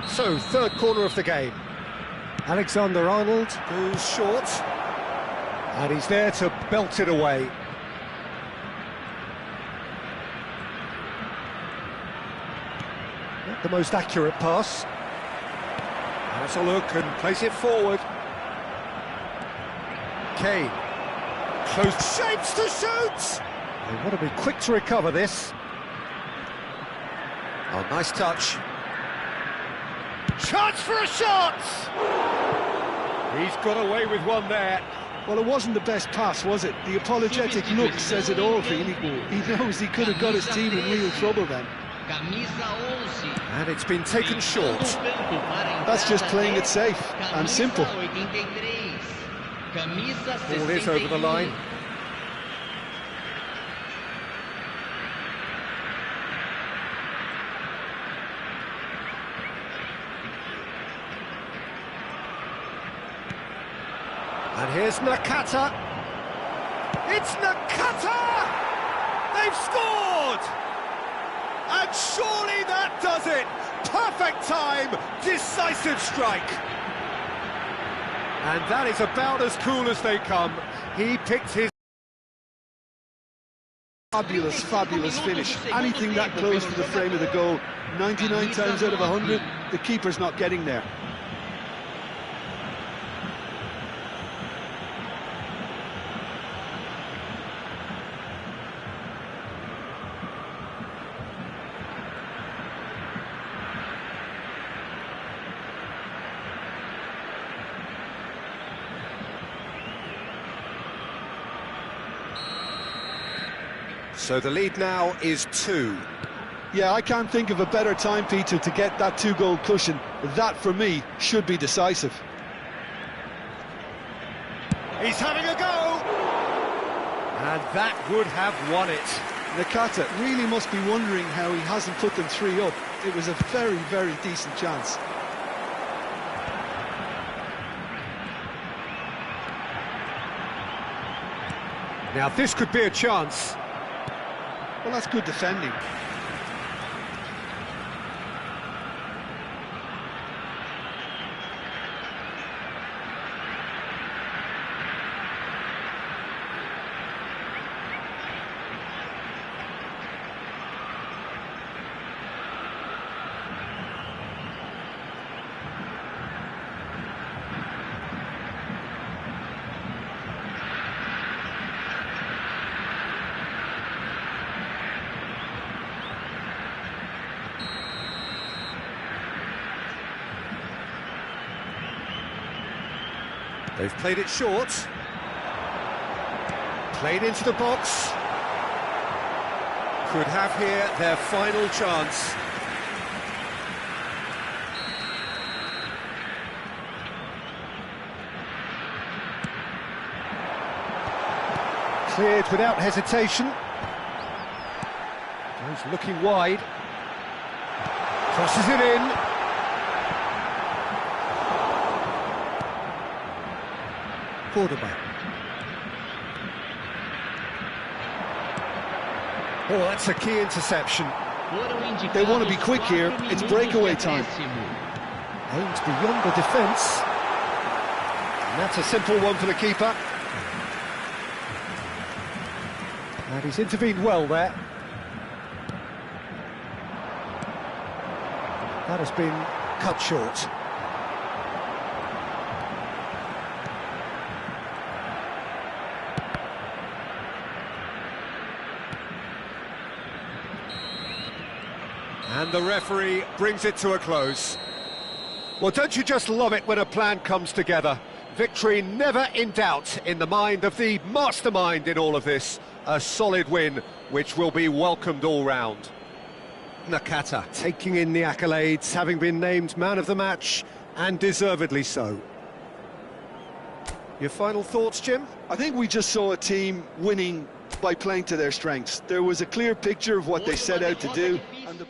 So, third corner of the game. Alexander-Arnold goes short. And he's there to belt it away. Not the most accurate pass. Has a look and plays it forward. Kane. Close shapes to shoot! They want to be quick to recover this. Oh, nice touch. Chance for a shot! He's got away with one there. Well, it wasn't the best pass, was it? The apologetic look says it all, really. He knows he could have got his team in real trouble then. And it's been taken short. That's just playing it safe and simple. Ball is over the line. And here's Nakata. It's Nakata! They've scored! And surely that does it! Perfect time, decisive strike. And that is about as cool as they come. He picked his... Fabulous, fabulous finish. Anything that close to the frame of the goal, 99 times out of 100, the keeper's not getting there. So the lead now is 2. Yeah, I can't think of a better time, Peter, to get that 2-goal cushion. That, for me, should be decisive. He's having a go! And that would have won it. Nakata really must be wondering how he hasn't put them 3 up. It was a very, very decent chance. Now this could be a chance. Well, that's good defending. They've played it short. Played into the box. could have here their final chance. Cleared without hesitation. He's looking wide. Crosses it in. Cordoba. Oh, that's a key interception. They want to be quick here, it's breakaway time. Aimed beyond the defence. And that's a simple one for the keeper. And he's intervened well there. That has been cut short. And the referee brings it to a close. Well, don't you just love it when a plan comes together? Victory never in doubt in the mind of the mastermind in all of this. A solid win, which will be welcomed all round. Nakata taking in the accolades, having been named man of the match, and deservedly so. Your final thoughts, Jim? I think we just saw a team winning by playing to their strengths. There was a clear picture of what they set out to do, and the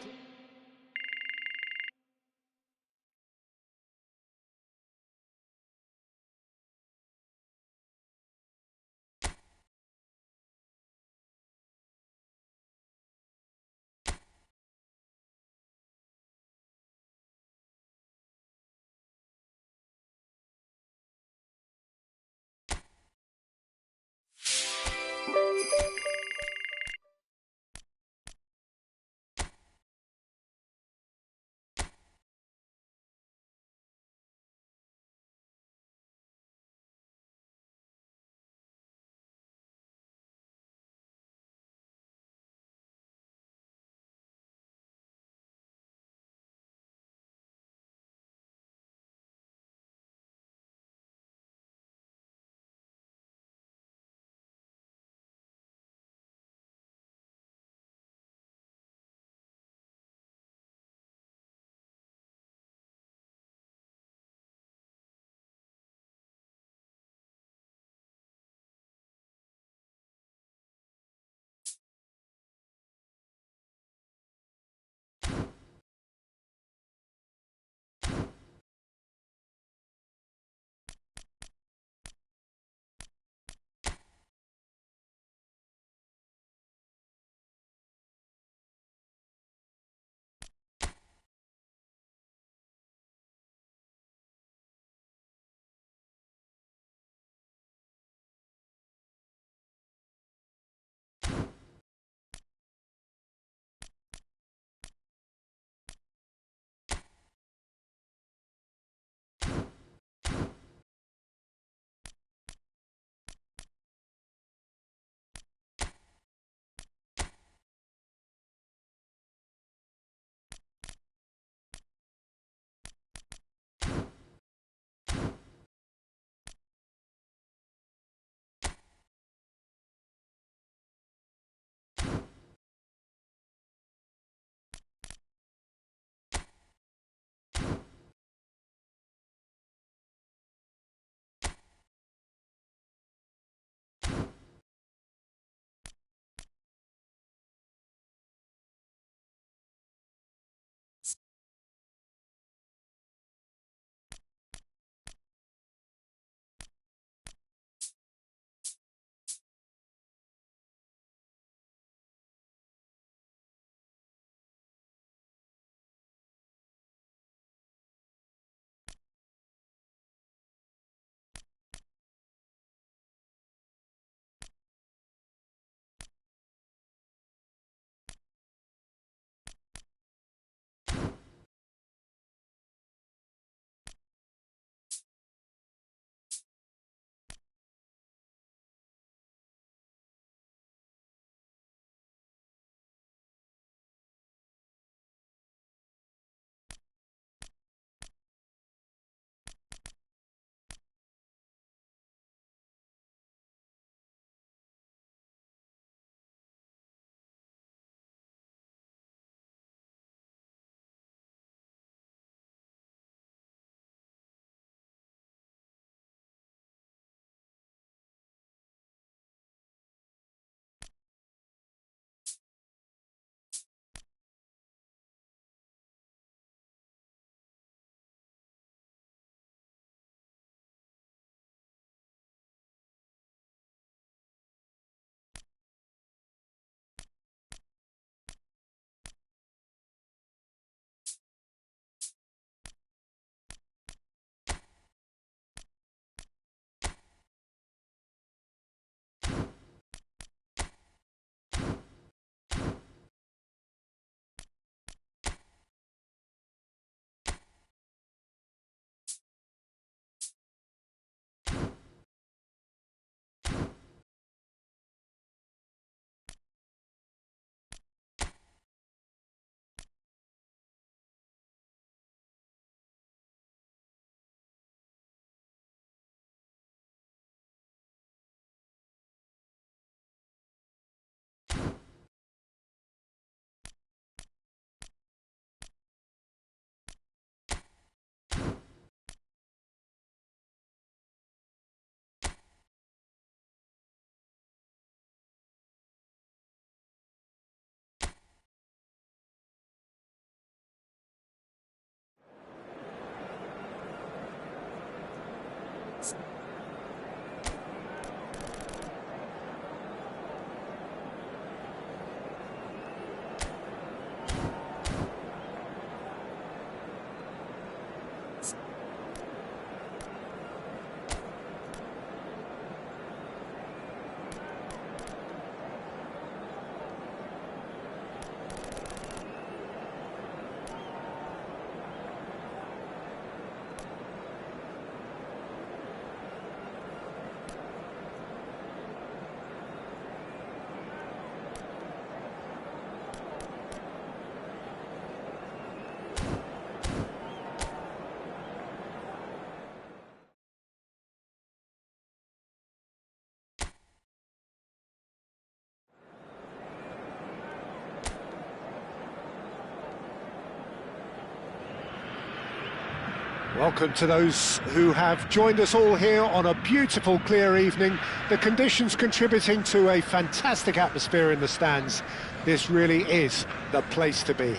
Welcome to those who have joined us all here on a beautiful, clear evening. The conditions contributing to a fantastic atmosphere in the stands. This really is the place to be.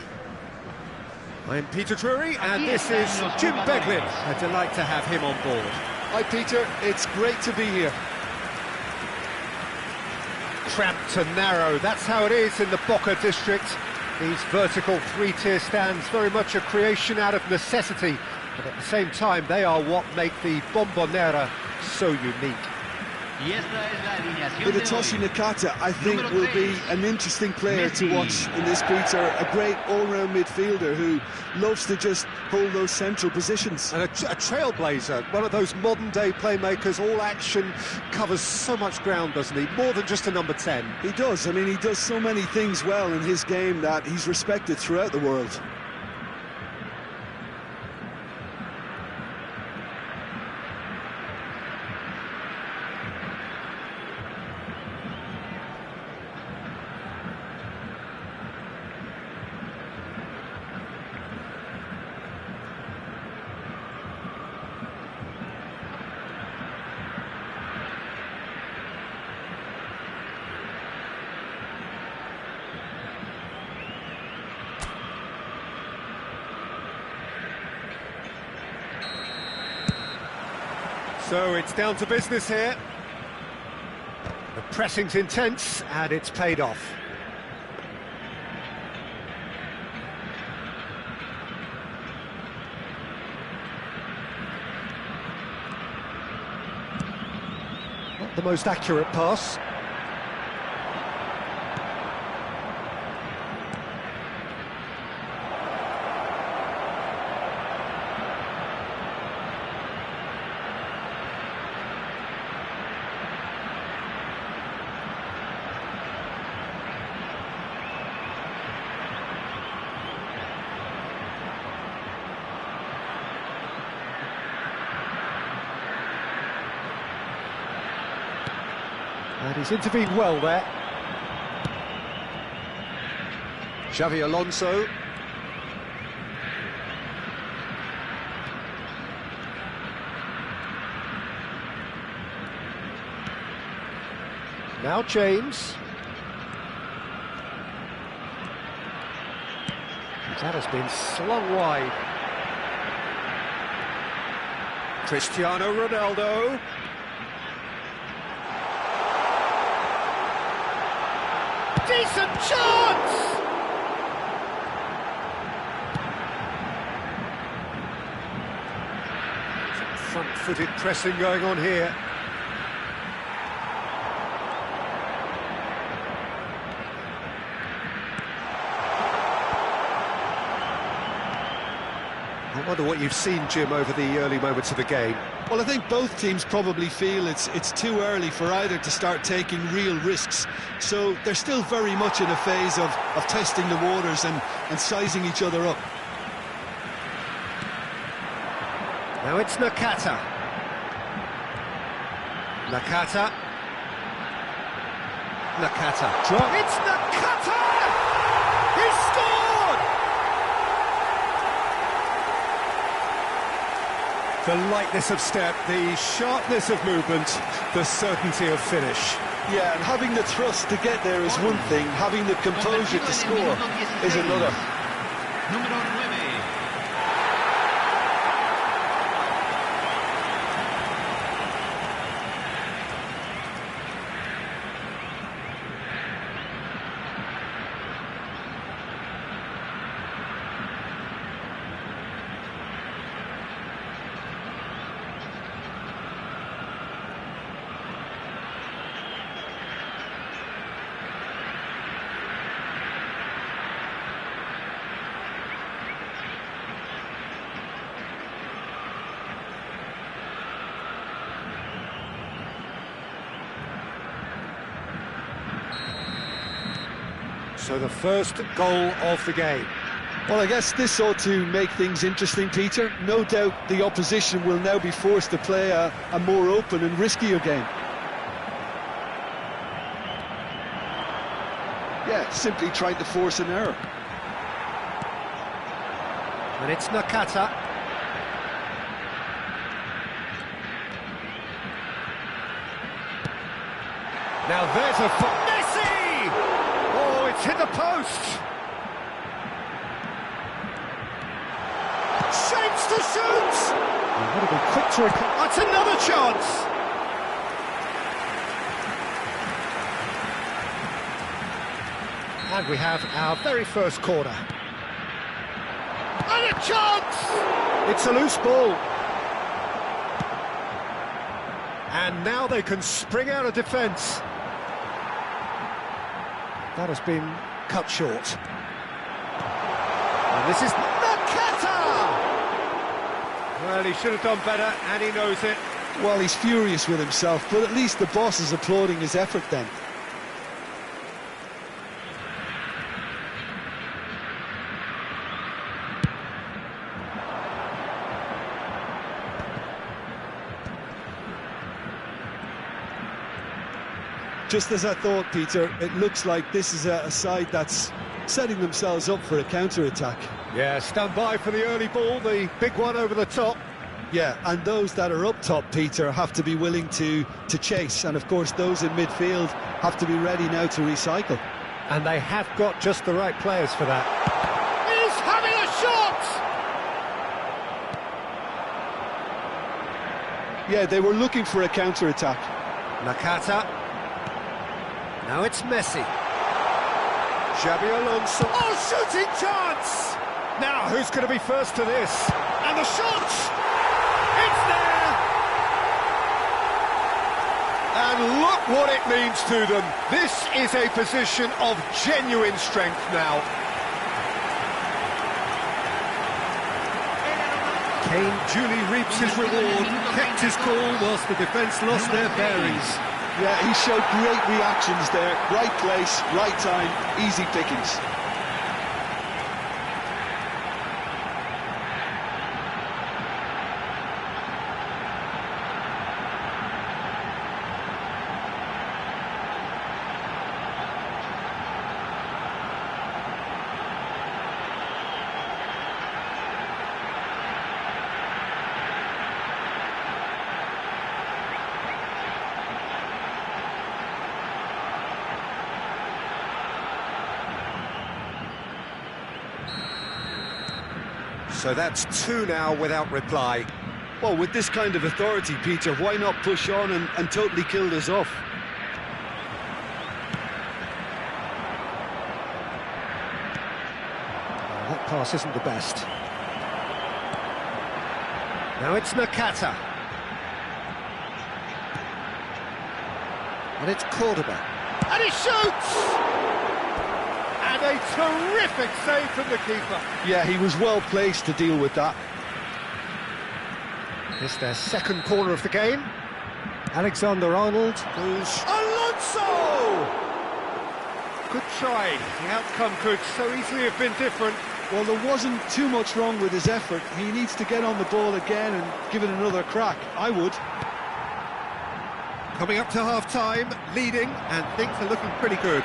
I'm Peter Drury, and this is Jim Beglin. A delight to have him on board. Hi Peter, it's great to be here. Cramped and narrow, that's how it is in the Boca district. These vertical three-tier stands, very much a creation out of necessity, but at the same time they are what make the Bombonera so unique. Hidetoshi Nakata, I think, will be an interesting player to watch in this, Peter. A great all-round midfielder who loves to just hold those central positions. And a trailblazer, one of those modern-day playmakers, all action, covers so much ground, doesn't he? More than just a number 10. He does. I mean, he does so many things well in his game that he's respected throughout the world. So it's down to business here. The pressing's intense, and it's paid off. Not the most accurate pass. And he's intervened well there. Xavi Alonso. Now James. That has been slung wide. Cristiano Ronaldo. Decent chance! Front-footed pressing going on here. I wonder what you've seen, Jim, over the early moments of the game. Well, I think both teams probably feel it's too early for either to start taking real risks. So they're still very much in a phase of testing the waters and sizing each other up. Now it's Nakata. Nakata. It's Nakata! He scored! The lightness of step, the sharpness of movement, the certainty of finish. Yeah, and having the thrust to get there is one thing, having the composure to score is another. So the first goal of the game. Well, I guess this ought to make things interesting, Peter. No doubt the opposition will now be forced to play a more open and riskier game. Yeah, simply trying to force an error. And it's Nakata. Now there's a Messi! Oh, it's hit the post. Shapes to shoot! You've got to be quick to recover. That's another chance! And we have our very first corner. And a chance! It's a loose ball. And now they can spring out of defence. That has been cut short. And this is Nakata! Well, he should have done better, and he knows it. Well, he's furious with himself, but at least the boss is applauding his effort then. Just as I thought, Peter, it looks like this is a side that's setting themselves up for a counter-attack. Yeah, stand by for the early ball, the big one over the top. Yeah, and those that are up top, Peter, have to be willing to chase. And, of course, those in midfield have to be ready now to recycle. And they have got just the right players for that. He's having a shot! Yeah, they were looking for a counter-attack. Nakata. Now it's Messi. Xabi Alonso. Oh, shooting chance! Now, who's going to be first to this? And the shot! It's there! And look what it means to them. This is a position of genuine strength now. Kane duly reaps his reward, kept his cool whilst the defence lost their bearings. Yeah, he showed great reactions there. Right place, right time, easy pickings. So that's two now without reply. Well, with this kind of authority, Peter, why not push on and totally kill this off? That pass isn't the best. Now it's Nakata. And it's Cordoba. And he shoots! And a terrific save from the keeper. Yeah, he was well placed to deal with that. It's their second corner of the game. Alexander-Arnold, who's... Alonso! Good try. The outcome could so easily have been different. Well, there wasn't too much wrong with his effort. He needs to get on the ball again and give it another crack. I would. Coming up to half-time, leading, and things are looking pretty good.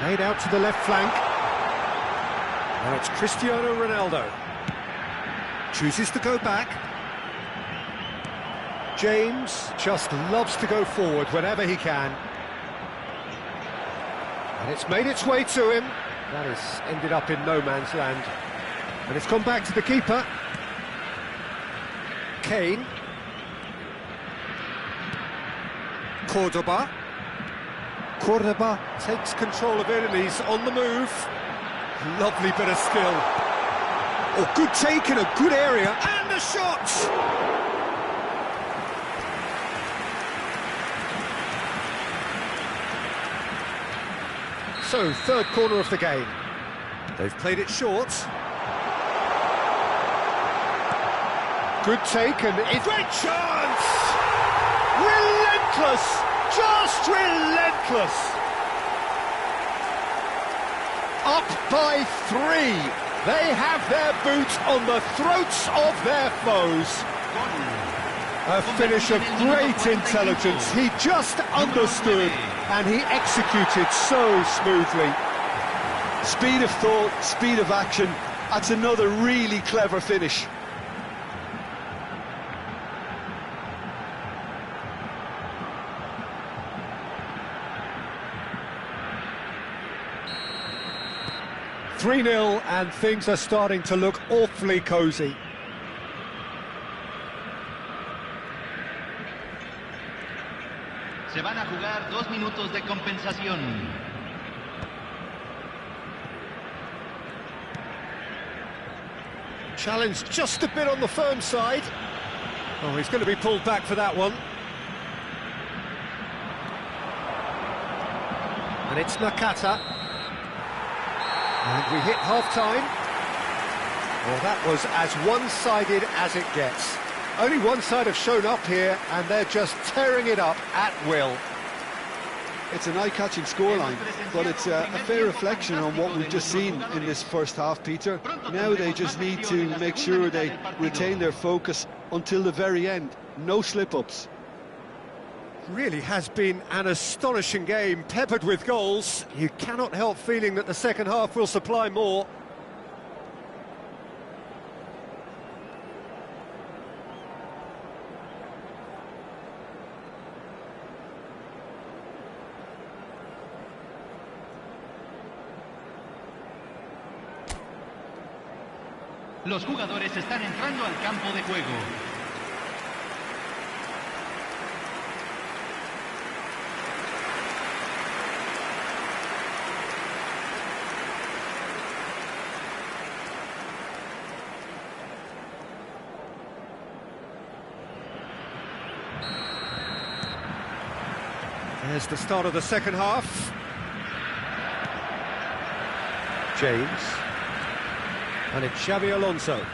Played out to the left flank. Now it's Cristiano Ronaldo. Chooses to go back. James just loves to go forward whenever he can. And it's made its way to him. That has ended up in no man's land. And it's gone back to the keeper. Kane. Cordoba. Cordoba takes control of it and he's on the move. Lovely bit of skill. Oh, good take in a good area. And the shot! So, third corner of the game. They've played it short. Good take and it's... Great chance! Relentless! Just relentless! Up by 3. They have their boots on the throats of their foes. A finish of great intelligence. He just understood and he executed so smoothly. Speed of thought, speed of action. That's another really clever finish. 3-0 and things are starting to look awfully cosy. Se van a jugar 2 minutos de compensación. Challenge just a bit on the firm side. Oh, he's going to be pulled back for that one. And it's Nakata. And we hit half-time. Well, that was as one-sided as it gets. Only one side have shown up here, and they're just tearing it up at will. It's an eye-catching scoreline, but it's a fair reflection on what we've just seen in this first half, Peter. Now they just need to make sure they retain their focus until the very end. No slip-ups. Really has been an astonishing game, peppered with goals. You cannot help feeling that the second half will supply more. Los jugadores están entrando al campo de juego. There's the start of the second half. James. And it's Xabi Alonso.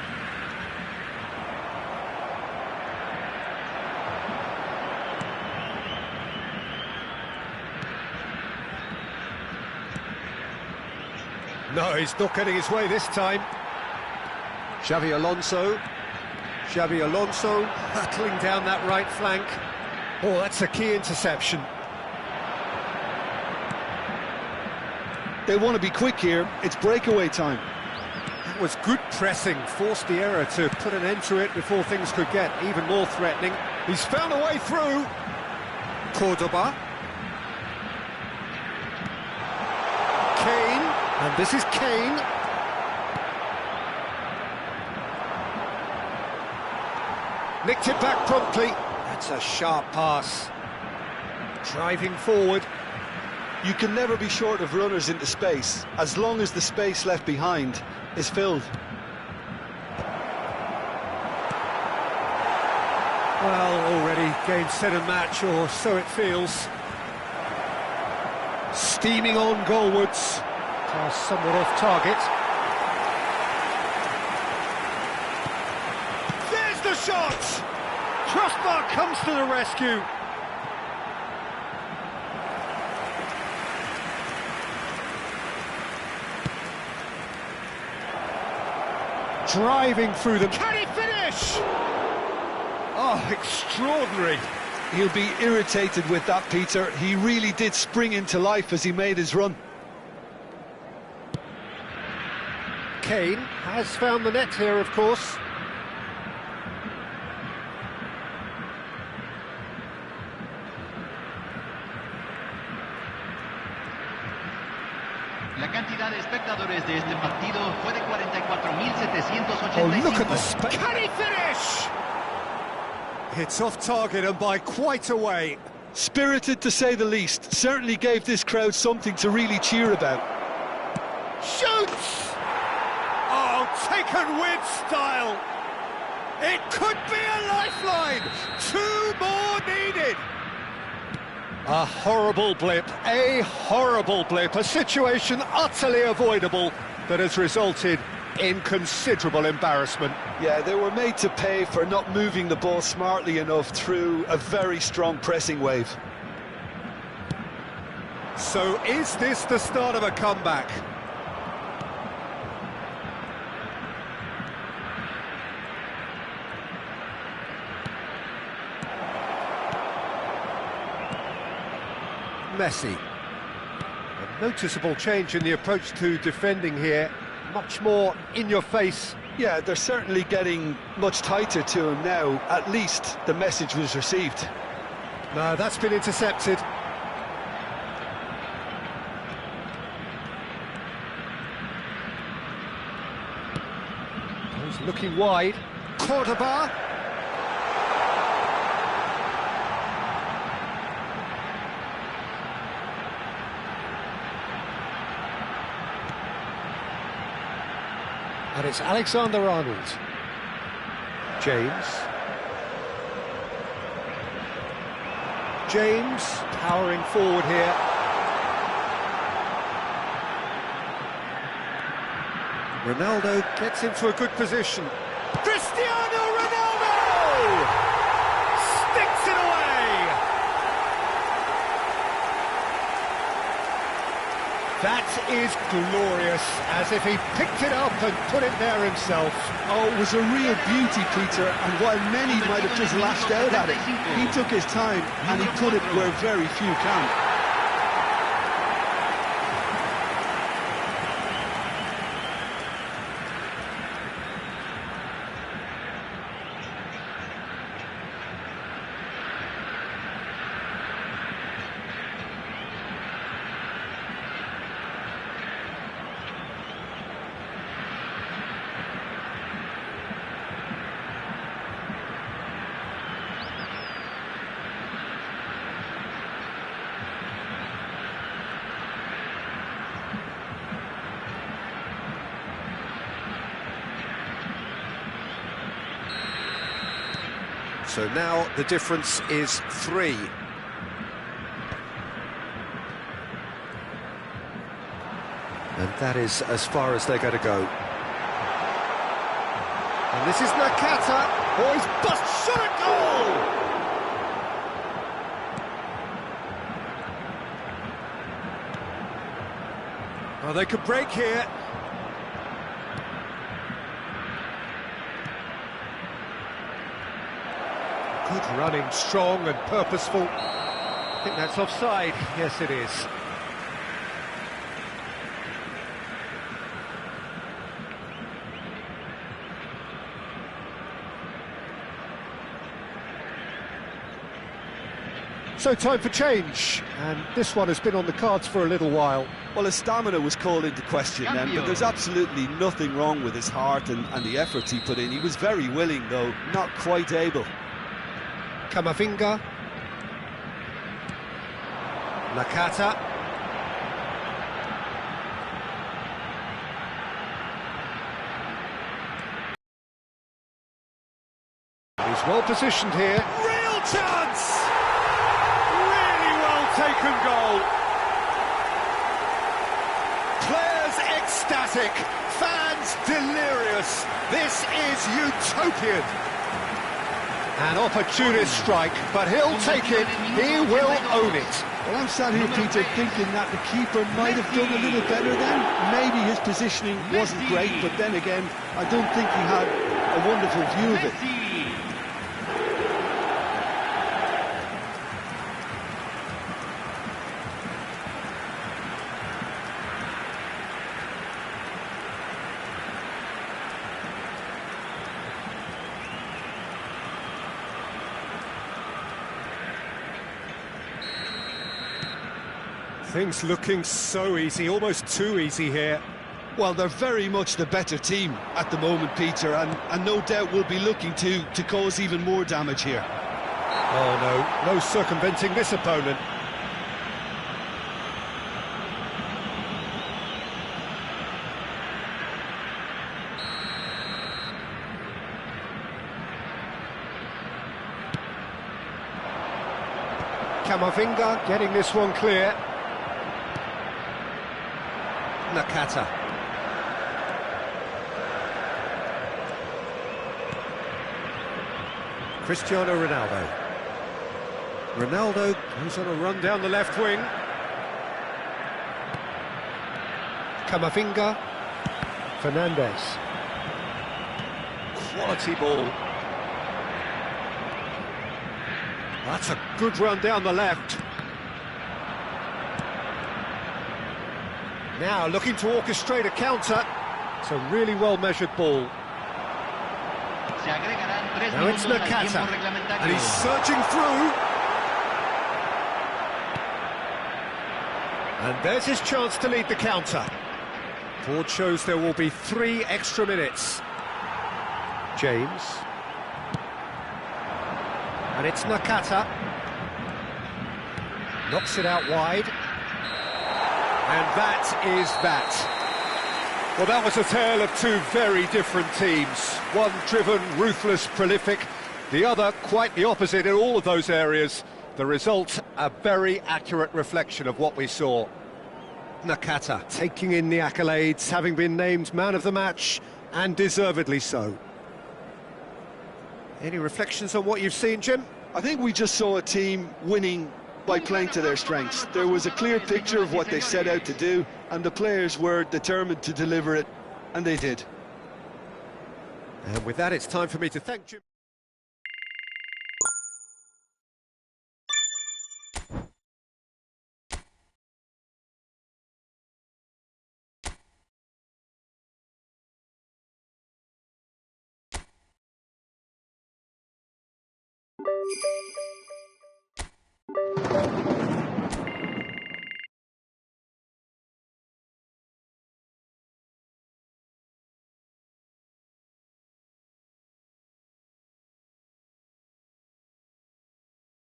No, he's not getting his way this time. Xabi Alonso. Xabi Alonso battling down that right flank. Oh, that's a key interception. They want to be quick here. It's breakaway time. That was good pressing, forced the error to put an end to it before things could get even more threatening. He's found a way through. Cordoba. Kane, and this is Kane. Nicked it back promptly. That's a sharp pass. Driving forward. You can never be short of runners into space, as long as the space left behind is filled. Well, already game, set and match, or so it feels. Steaming on goalwards. Pass somewhat off target. There's the shot! Crossbar comes to the rescue. Driving through them. Can he finish? Oh, extraordinary. He'll be irritated with that, Peter. He really did spring into life as he made his run. Kane has found the net here, of course. La cantidad de espectadores de este partido fue de 44.785. Oh, look at the space. Can he finish? It's off target and by quite a way. Spirited, to say the least. Certainly gave this crowd something to really cheer about. Shoots! Oh, taken with style. It could be a lifeline. 2 more needed. A horrible blip, a situation utterly avoidable that has resulted in considerable embarrassment. Yeah, they were made to pay for not moving the ball smartly enough through a very strong pressing wave. So is this the start of a comeback? Messi. A noticeable change in the approach to defending here. Much more in your face. Yeah, they're certainly getting much tighter to him now. At least the message was received. No, that's been intercepted. He's looking wide. Cordoba. And it's Alexander-Arnold. James. James powering forward here. Ronaldo gets into a good position. Cristiano Ronaldo! Sticks it away! That is glorious, as if he picked it up and put it there himself. Oh, it was a real beauty, Peter, and while many might have just lashed out at it, he took his time and he put it where very few can. So now the difference is 3. And that is as far as they're going to go. And this is Nakata. Oh, he's bust shot at goal! Oh, they could break here. Good running, strong and purposeful. I think that's offside. Yes, it is. So time for change, and this one has been on the cards for a little while. Well, his stamina was called into question then, but there's absolutely nothing wrong with his heart and the efforts he put in. He was very willing, though, not quite able. Camavinga. Nakata. He's well positioned here. Real chance! Really well taken goal. Players ecstatic, fans delirious. This is utopian. An opportunist strike, but he'll take it, he will own it. Well, I'm sat here, Peter, thinking that the keeper might have done a little better then. Maybe his positioning wasn't great, but then again, I don't think he had a wonderful view of it. Things looking so easy, almost too easy here. Well, they're very much the better team at the moment, Peter, and no doubt will be looking to cause even more damage here. Oh no, no circumventing this opponent. Camavinga getting this one clear. Nakata. Cristiano Ronaldo. Ronaldo goes on a run down the left wing. Camavinga. Fernandes. Quality ball. That's a good run down the left. Now looking to orchestrate a counter. It's a really well-measured ball. Now it's Nakata, and he's surging through. And there's his chance to lead the counter. Board shows there will be 3 extra minutes. James. And it's Nakata. Knocks it out wide. And that is that. Well, that was a tale of two very different teams. One driven, ruthless, prolific. The other quite the opposite in all of those areas. The result, a very accurate reflection of what we saw. Nakata taking in the accolades, having been named man of the match, and deservedly so. Any reflections on what you've seen, Jim? I think we just saw a team winning by playing to their strengths. There was a clear picture of what they set out to do, and the players were determined to deliver it, and they did. And with that, it's time for me to thank Jim.